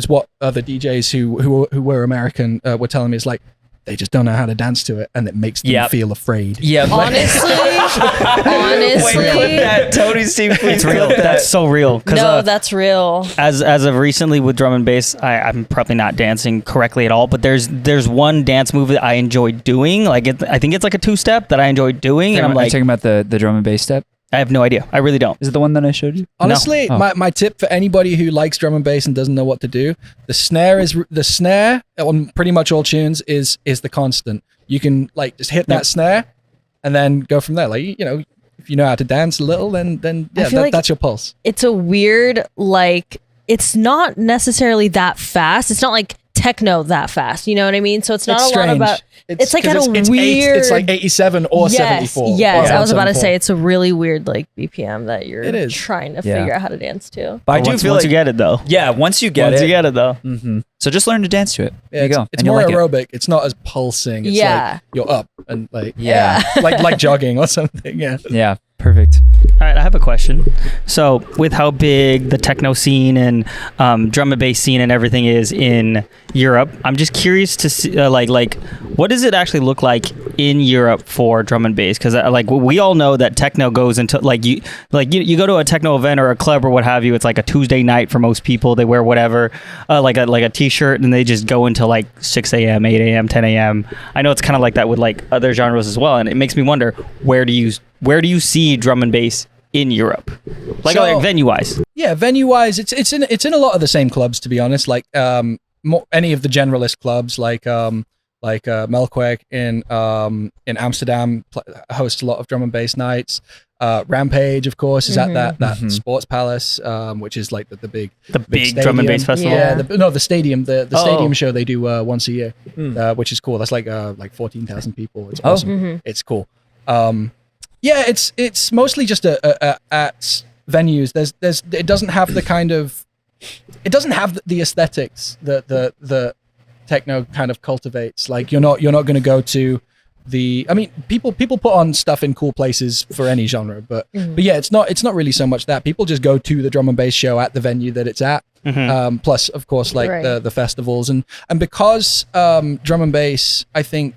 what other DJs who were American were telling me is like they just don't know how to dance to it, and it makes them feel afraid. Yeah. Honestly, Wait, clip that. Tony's team, please It's real. clip that. That's so real. no, that's real. As of recently with drum and bass, I'm probably not dancing correctly at all, but there's one dance move that I enjoy doing. Like I think it's like a 2-step that I enjoy doing, and I'm like, talking about the drum and bass step. I have no idea. I really don't. Is it the one that I showed you? Honestly, No. my tip for anybody who likes drum and bass and doesn't know what to do, the snare on pretty much all tunes is the constant. You can like just hit that snare and then go from there. Like, if you know how to dance a little, then yeah, feel like that's your pulse. It's a weird, like, it's not necessarily that fast. It's not like techno that fast. You know what I mean? So it's not It's a lot strange. about. It's like 'cause at a it's weird. it's like 87 or 74. Yes, or I was about to 174. say it's a really weird like BPM that you're It is. trying to Yeah. figure out how to dance to. But I do once, feel once like you get it though. yeah, once you get Once it. you get it though. Mm-hmm. So just learn to dance to it. Yeah, There you go. it's And you'll more like it. aerobic. It's not as pulsing. It's Yeah. like you're up and like Yeah. like jogging or something. Yeah. Yeah. Perfect. All right, I have a question. So, with how big the techno scene and drum and bass scene and everything is in Europe, I'm just curious to see, like, what does it actually look like in Europe for drum and bass? Because, like, we all know that techno goes into you go to a techno event or a club or what have you. It's like a Tuesday night for most people. They wear whatever, like a t-shirt, and they just go until like 6 a.m., 8 a.m., 10 a.m. I know it's kind of like that with like other genres as well, and it makes me wonder where do you see drum and bass in Europe, like venue wise? Yeah, venue wise, it's in a lot of the same clubs, to be honest. Like any of the generalist clubs, like Melkweg in Amsterdam hosts a lot of drum and bass nights. Rampage, of course, is at that Sports Palace, which is like the big Drum and bass festival. Yeah. The stadium, the Oh. stadium show they do once a year, which is cool. That's like 14,000 people. It's awesome. It's cool. Yeah, it's mostly just at venues. It doesn't have the kind of, it doesn't have the aesthetics that the techno kind of cultivates. Like you're not going to go to people put on stuff in cool places for any genre, but yeah, it's not really so much that. People just go to the drum and bass show at the venue that it's at. Plus, of course, like Right. the festivals and because drum and bass, I think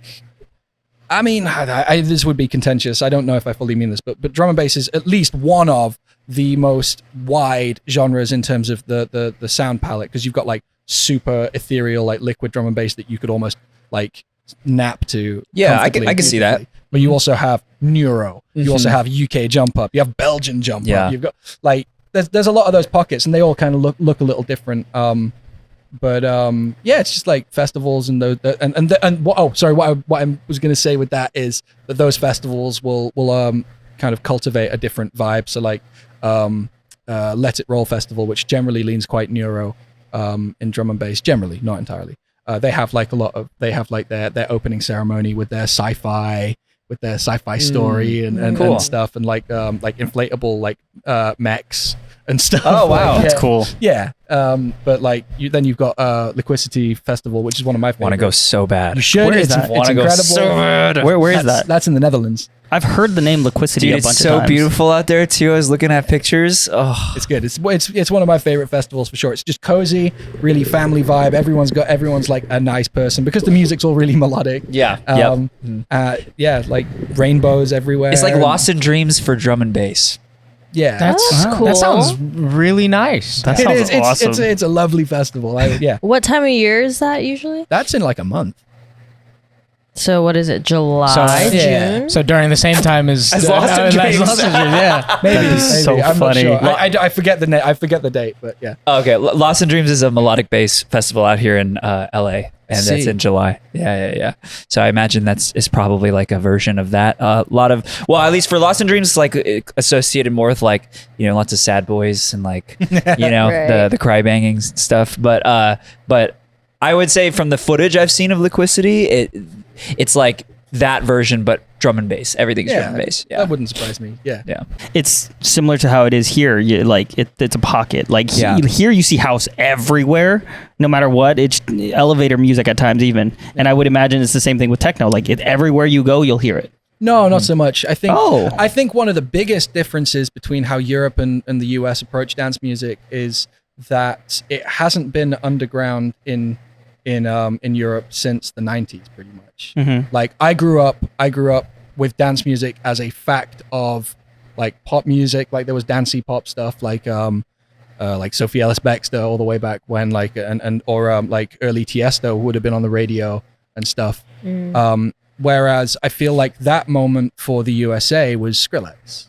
I mean, this would be contentious. I don't know if I fully mean this, but drum and bass is at least one of the most wide genres in terms of the sound palette, because you've got like super ethereal, like liquid drum and bass that you could almost like nap to. Yeah, I can see that. But you also have neuro. You also have UK jump up. You have Belgian jump up. You've got like there's a lot of those pockets, and they all kind of look a little different. But it's just like festivals and those what I was going to say with that is that those festivals will kind of cultivate a different vibe. So like Let It Roll Festival, which generally leans quite neuro in drum and bass, generally, not entirely. They have like their opening ceremony with their sci-fi story and stuff, and like inflatable like mechs and stuff. Oh wow, that's cool. Yeah, but like you've got Liquidity Festival, which is one of my favorites. Want to go so bad. You should. Where is It's that? Want to go incredible. so bad. Where is that? That's in the Netherlands. I've heard the name Liquidity Dude, a bunch it's of so times. beautiful out there too. I was looking at pictures. Oh, It's good. It's one of my favorite festivals for sure. It's just cozy, really family vibe. Everyone's like a nice person because the music's all really melodic. yeah. Like rainbows everywhere. It's like Lost in Dreams for drum and bass. Yeah, That's cool. That sounds really nice. That it sounds is. awesome. It's a lovely festival. Yeah, What time of year is that usually? that's in like a month. So what is it? July, yeah. June? So during the same time as Lost in Dreams. yeah. Maybe. is so I'm funny. Not sure. I forget the I forget the date, but yeah. Okay, Lost in Dreams is a melodic bass festival out here in LA, and that's See. in July. Yeah. So I imagine it's probably like a version of that. A lot of, well, at least for Lost in Dreams, it's like associated more with like, you know, lots of sad boys and like, you know, Right. the cry banging stuff. But I would say from the footage I've seen of Liquidity, it's like that version, but drum and bass. Everything's drum and bass. Yeah. That wouldn't surprise me. Yeah. Yeah. It's similar to how it is here. It's a pocket. Like here you see house everywhere, no matter what. It's elevator music at times even. And I would imagine it's the same thing with techno. Like everywhere you go, you'll hear it. No, not so much. I think Oh. I think one of the biggest differences between how Europe and the US approach dance music is that it hasn't been underground in Europe since the 90s, pretty much. Like I grew up with dance music as a fact of like pop music. Like there was dancey pop stuff like Sophie Ellis Bextor all the way back when, like or like early Tiesto would have been on the radio and stuff. Whereas I feel like that moment for the USA was Skrillex.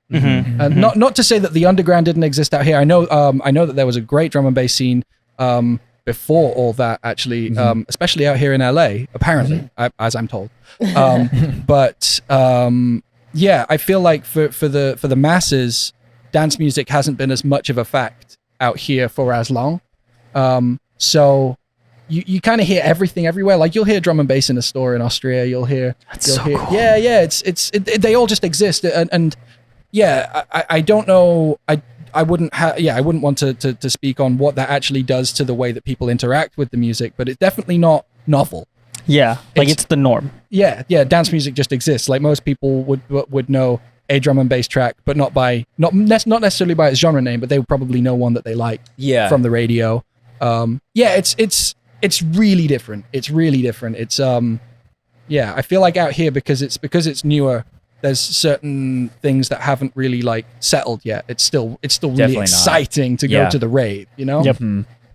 And not to say that the underground didn't exist out here. I know that there was a great drum and bass scene before all that, actually, especially out here in LA, apparently, as I'm told. But I feel like for the masses, dance music hasn't been as much of a fact out here for as long. So you kind of hear everything everywhere. Like you'll hear drum and bass in a store in Austria. You'll hear cool. Yeah. They all just exist. And I don't know. I wouldn't want to speak on what that actually does to the way that people interact with the music, but it's definitely not novel. Yeah, like it's the norm. Yeah, dance music just exists. Like most people would know a drum and bass track, but not necessarily by its genre name, but they would probably know one that they like from the radio. It's really different. It's really different. It's I feel like out here because it's newer, there's certain things that haven't really like settled yet. It's still really Definitely exciting to go to the rave, you know? Yep.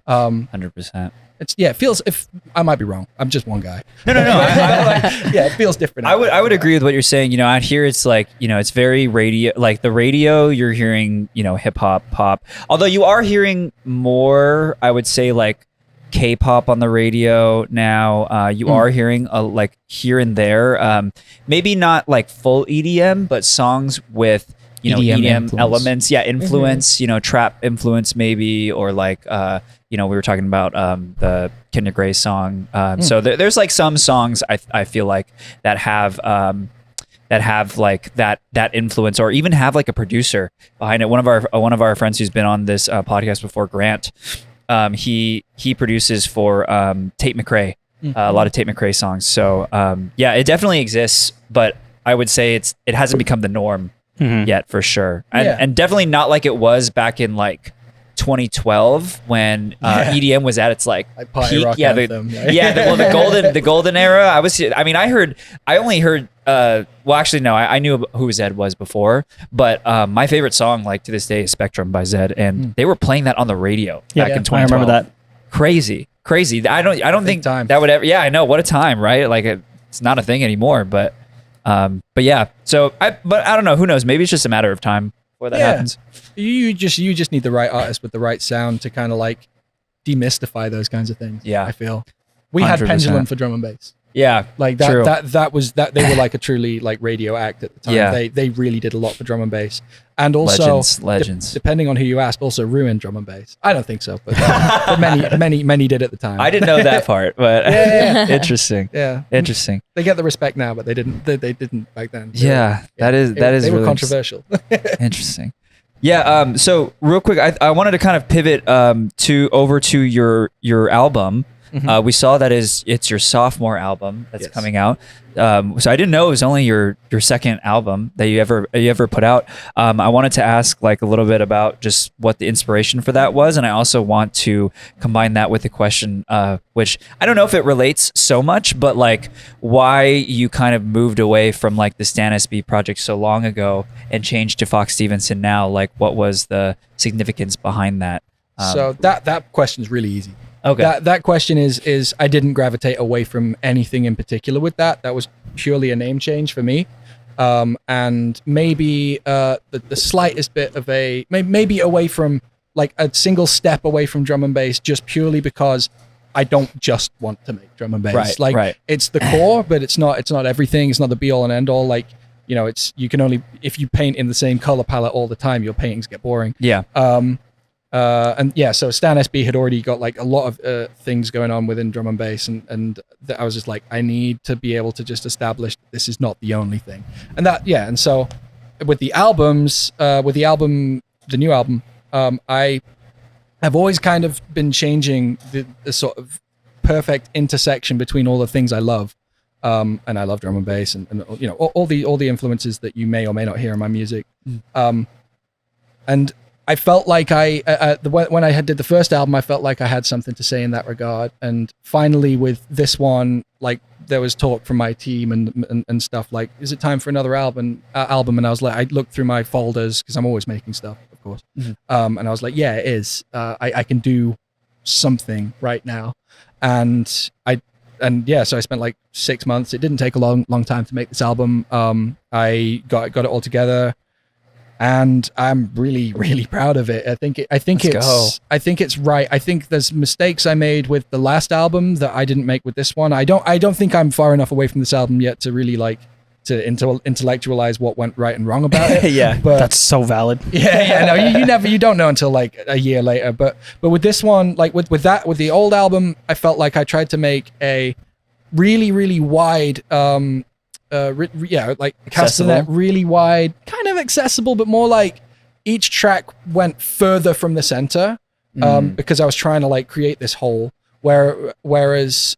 100%. It feels, if I might be wrong, I'm just one guy. No. It feels different. I would agree with what you're saying. You know, out here it's like, you know, it's very radio. Like the radio, you're hearing, you know, hip hop, pop. Although you are hearing more, I would say, like K-pop on the radio now. You are hearing like here and there. Maybe not like full EDM, but songs with, you know, EDM influence. elements. Yeah, influence. You know, trap influence maybe, or like you know, we were talking about the Kenya Gray song. So there's like some songs I feel like that have like that influence, or even have like a producer behind it. One of our friends who's been on this podcast before, Grant, he produces for Tate McRae, a lot of Tate McRae songs. So it definitely exists, but I would say it hasn't become the norm yet, for sure, and definitely not like it was back in like 2012 when EDM was at its like party peak. rock Yeah, anthem. the golden era. I only heard. Well, actually, no. I knew who Zed was before, but my favorite song, like to this day, is Spectrum by Zed, and they were playing that on the radio back in 2012. I remember that. Crazy. I don't think time. that would ever. Yeah, I know. What a time, right? Like it's not a thing anymore. But yeah. So I don't know. Who knows? Maybe it's just a matter of time before that happens. You just need the right artist with the right sound to kind of like demystify those kinds of things. Yeah. I feel we had 100%. Pendulum for drum and bass. Yeah, Like true. that was they were like a truly like radio act at the time. Yeah. They really did a lot for drum and bass. And also Legends. depending on who you ask, also ruined drum and bass. I don't think so, but many did at the time. I didn't know that part, but interesting. Yeah. Interesting. They get the respect now, but they didn't back then. Yeah, that is They were really controversial. interesting. Yeah. So real quick, I wanted to kind of pivot over to your album. We saw that it's your sophomore album that's coming out. So I didn't know it was only your second album that you ever put out. I wanted to ask like a little bit about just what the inspiration for that was, and I also want to combine that with the question, which I don't know if it relates so much, but like why you kind of moved away from like the Stanley project so long ago and changed to Fox Stevenson now. Like what was the significance behind that? So that question's really easy. Okay. That question is I didn't gravitate away from anything in particular with that. That was purely a name change for me. And maybe the slightest bit of maybe away from like a single step away from drum and bass, just purely because I don't just want to make drum and bass. Right. It's the core, but it's not everything. It's not the be all and end all. Like, you know, you can only, if you paint in the same color palette all the time, your paintings get boring. Yeah. So Stan SB had already got like a lot of things going on within drum and bass, and I was just like, I need to be able to just establish this is not the only thing, and so with the new album, I have always kind of been changing the sort of perfect intersection between all the things I love, and I love drum and bass, and you know all the influences that you may or may not hear in my music, and I felt like when I did the first album, I felt like I had something to say in that regard. And finally with this one, like there was talk from my team and stuff like, is it time for another album? And I was like, I looked through my folders because I'm always making stuff, of course. And I was like, yeah, it is. I can do something right now. So I spent like 6 months. It didn't take a long time to make this album. I got it all together. And I'm really, really proud of it. I think it's right. I think there's mistakes I made with the last album that I didn't make with this one. I don't think I'm far enough away from this album yet to really like to intellectualize what went right and wrong about it. Yeah, but That's so valid. no, you don't know until like a year later. But with this one, like with the old album, I felt like I tried to make a really, really wide castanet, really wide, kind of accessible, but more like each track went further from the center, because I was trying to like create this whole. Whereas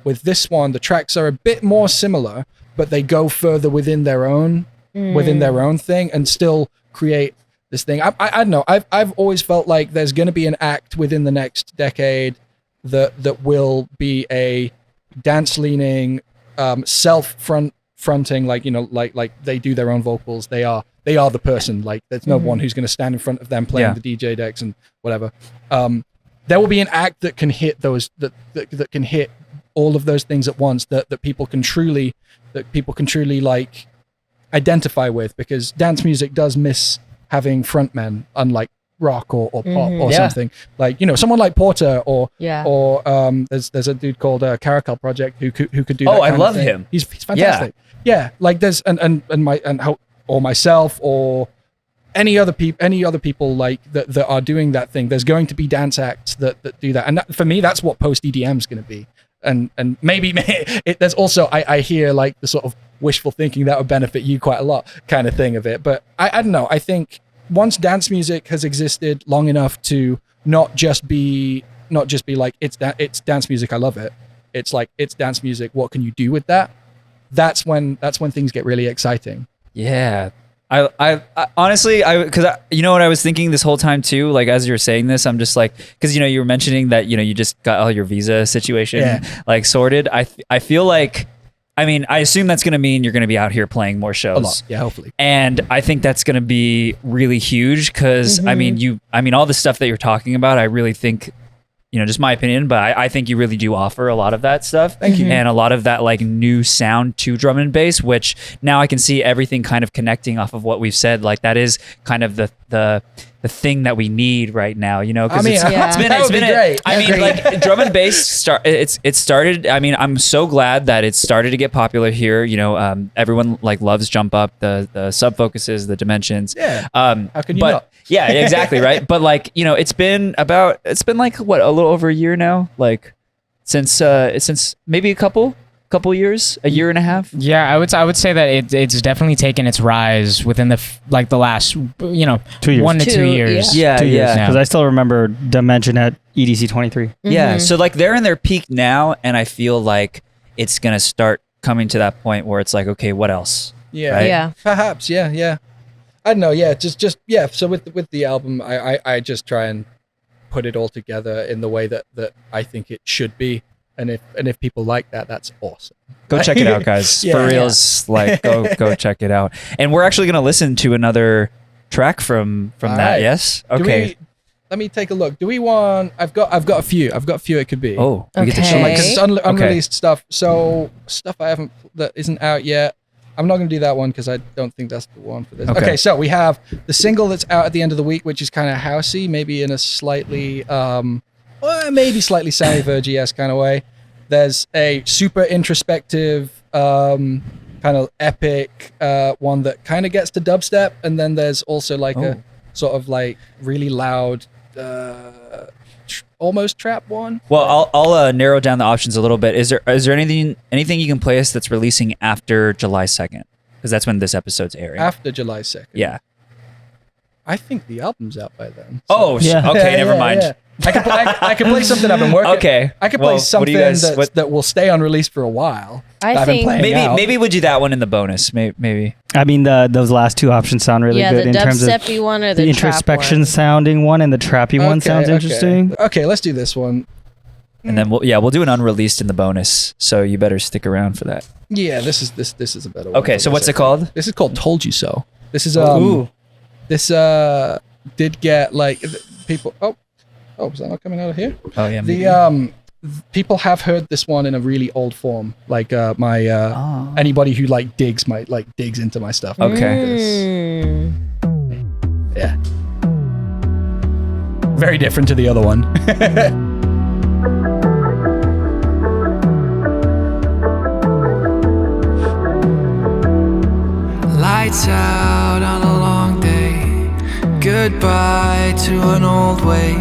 with this one, the tracks are a bit more similar, but they go further within their own thing and still create this thing. I don't know. I've always felt like there's going to be an act within the next decade that will be a dance leaning, fronting, like, you know, like they do their own vocals. They are the person. Like there's no one who's going to stand in front of them playing the DJ decks and whatever. There will be an act that can hit those that can hit all of those things at once. That people can truly like identify with, because dance music does miss having frontmen, unlike rock or pop or something. Like, you know, someone like Porter or there's a dude called Caracal Project who could do that. Oh, I kind of love thing. him. He's fantastic. Yeah, like there's or myself or any other people like that are doing that thing. There's going to be dance acts that do that, and that, for me, that's what post EDM is going to be. And maybe there's also I hear like the sort of wishful thinking that would benefit you quite a lot kind of thing of it. But I don't know. I think once dance music has existed long enough to not just be like it's dance music, I love it. It's like it's dance music. What can you do with that? That's when things get really exciting. Yeah. I honestly, because you know what I was thinking this whole time too. Like as you were saying this, I'm just like, because you were mentioning that you just got all your visa situation like sorted. I feel like, I mean, I assume that's going to mean you're going to be out here playing more shows. A lot, yeah, hopefully. And I think that's going to be really huge because I mean, all the stuff that you're talking about, I really think. Just my opinion, but I think you really do offer a lot of that stuff. Thank you. And a lot of that like new sound to drum and bass, which now I can see everything kind of connecting off of what we've said. Like that is kind of the thing that we need right now, because it's been great. I mean, like drum and bass it started. I mean, I'm so glad that it started to get popular here. Everyone like loves Jump Up, the sub focuses, the dimensions. Yeah. How can you not? Yeah, exactly, right? But like, it's been like what, a little over a year now, like since maybe a couple years, a year and a half. Yeah, I would say that it's definitely taken its rise within the last 2 years. 1 to 2 years. Yeah, 2 years. yeah. Because I still remember Dimension at EDC 23. Yeah, so like they're in their peak now, and I feel like it's gonna start coming to that point where it's like, okay, what else? Yeah. Right? Yeah. Perhaps. Yeah. I don't know. Yeah. Just yeah. So with the album, I just try and put it all together in the way that I think it should be. And if people like that, that's awesome. Go check it out, guys. Yeah. For reals, like go check it out. And we're actually gonna listen to another track from All that. right. Yes. Do Okay. let me take a look. Do we want? I've got a few. It could be. Oh, we get to Okay. choose. Like 'cause it's unreleased stuff. So stuff that isn't out yet. I'm not going to do that one because I don't think that's the one for this. Okay. Okay, so we have the single that's out at the end of the week, which is kind of housey, maybe in a slightly, maybe slightly Sammy Vergy-esque kind of way. There's a super introspective, kind of epic one that kind of gets to dubstep, and then there's also like a sort of like really loud, almost trap one. Well, I'll narrow down the options a little bit. Is there anything you can play us that's releasing after July 2nd? Because that's when this episode's airing. After July 2nd. Yeah. I think the album's out by then. Oh, Yeah. okay. Never mind. Yeah. I can play something I've been working. Okay. I can play Well, what do you something guys- what- that will stay unreleased for a while. I that I've been think- playing out. Maybe we'll do that one in the bonus. Maybe. I mean, those last two options sound really Yeah, good the in terms of dubsteppy one or the the trap introspection one. sounding one and the trappy one sounds interesting. Okay, let's do this one. And then we'll do an unreleased in the bonus. So you better stick around for that. Yeah, this is a better one. Okay. for So this, what's I it called? think. This is called "Told You So." This is Ooh. this did get like people. Oh, is that not coming out of here? Oh yeah. maybe. The people have heard this one in a really old form. Like my anybody who like digs into my stuff. Okay. Yeah. Very different to the other one. Lights out on a long day. Goodbye to an old way.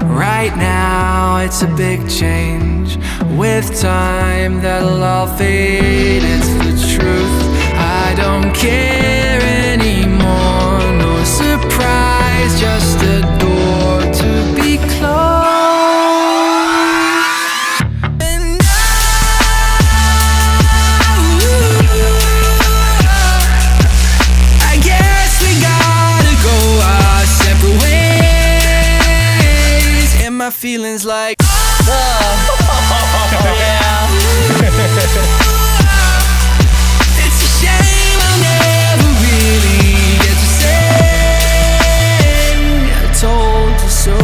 Right now it's a big change. With time that'll all fade. It's the truth. I don't care anymore. No surprise, just a door to be closed. And I guess we gotta go our separate ways. And my feelings like it's a shame I'll never really get to say I told you so.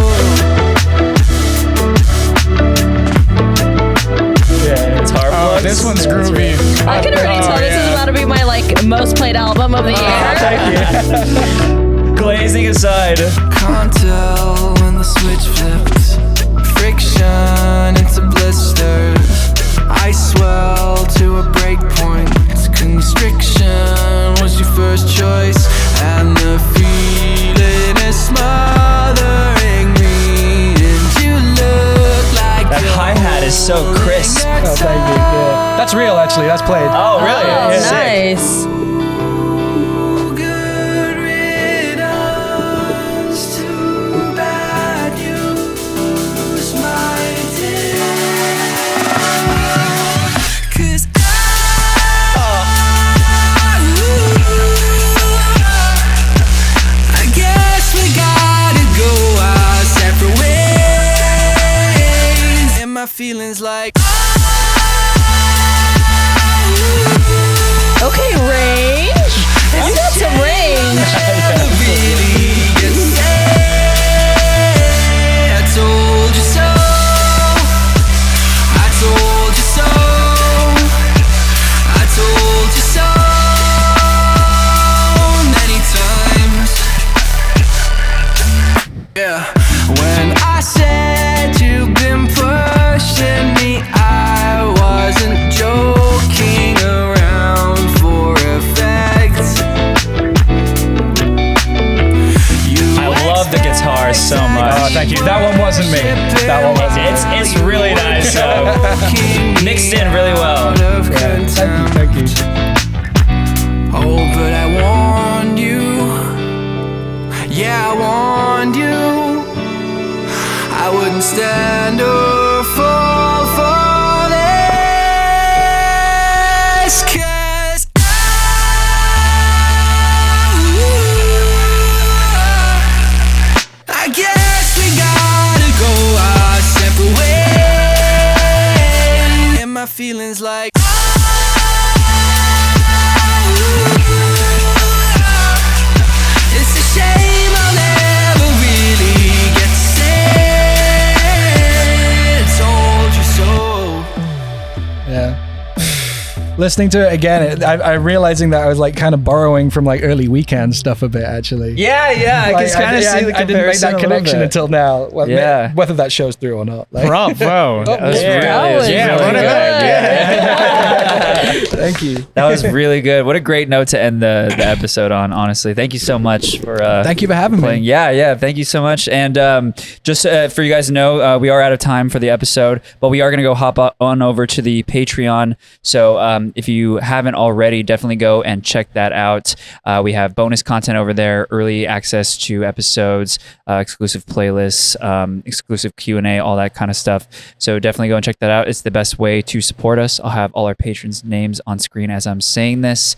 Oh, this one's groovy. I can already tell this is about to be my most played album of the year. Glazing aside. Can't tell when the switch flips. Friction into blisters. I swell to a break point. Constriction was your first choice, and the feeling is smothering me. And you look like That hi-hat is so crisp. Oh, thank you. Yeah. That's real, actually. That's played. Oh really? Oh, Sick. nice. good riddance to bad news, my dear. 'Cause Okay, range. You got some range. I told you so. I told you so. I told you so many times. Yeah. When I said you've been pushing me, I wasn't joking around for effect. I love the guitar so much. Oh, thank you. That one wasn't me. That one wasn't. It's really nice. Mixed in really well. Thank you. Oh, but I warned you. Yeah, I warned you. I wouldn't stand or fall for this. 'Cause I guess we gotta go our separate ways. And my feelings like it's a shame I'll never really get to say told you so. Yeah. Listening to it again, I'm realizing that I was like kind of borrowing from like early Weekend stuff a bit actually. Yeah, I Like, can kind of see the I didn't make comparison that a little connection bit. until now. Well, Yeah. whether that shows through or not. Like, Bravo. That was Yeah. really, That was really really good. Yeah. thank you. That was really good. What a great note to end the episode on, honestly. Thank you so much for Thank you for having playing. me. Yeah, thank you so much. And just for you guys to know, we are out of time for the episode, but we are going to go hop on over to the Patreon. So if you haven't already, definitely go and check that out. We have bonus content over there, early access to episodes, exclusive playlists, exclusive Q&A, all that kind of stuff. So definitely go and check that out. It's the best way to support us. I'll have all our patrons' names on screen as I'm saying this.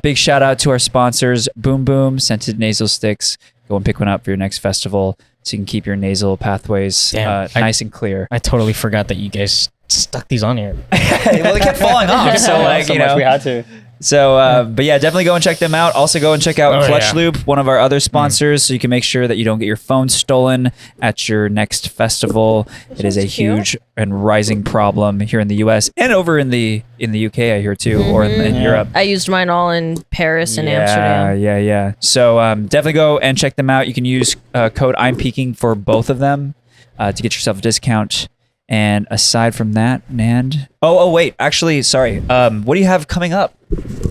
Big shout out to our sponsors, BoomBoom, Scented Nasal Sticks. Go and pick one up for your next festival so you can keep your nasal pathways Damn, nice and clear. I totally forgot that you guys stuck these on here. Well, they kept falling off. So, like, you know. we had to. So, but yeah, definitely go and check them out. Also, go and check out Oh, yeah. Clutchloop, one of our other sponsors, so you can make sure that you don't get your phone stolen at your next festival. It is a one's cute. huge and rising problem here in the U.S. and over in the UK, I hear too, or in Europe. I used mine all in Paris and Amsterdam. Yeah. So definitely go and check them out. You can use code I'm Peaking for both of them to get yourself a discount. And aside from that, man. Oh wait, actually, sorry. What do you have coming up?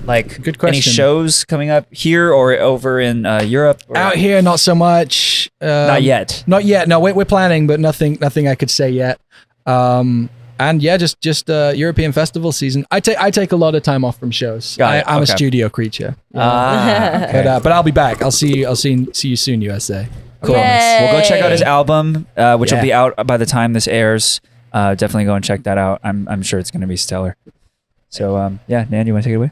Like, Good any question. shows coming up here or over in Europe? Or- Out here, not so much. Not yet. Not yet. No, we're planning, but nothing I could say yet. And yeah, just European festival season. I take a lot of time off from shows. Got it, I'm a okay. studio creature. Okay. But I'll be back. I'll see you soon, USA. Cool. Well, go check out his Yay. album, which will Yeah. be out by the time this airs. Definitely go and check that out. I'm sure it's going to be stellar. So yeah, Nan, you want to take it away?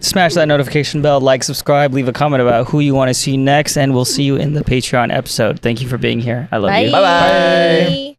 Smash that notification bell, like, subscribe, leave a comment about who you want to see next, and we'll see you in the Patreon episode. Thank you for being here. I love you. Bye.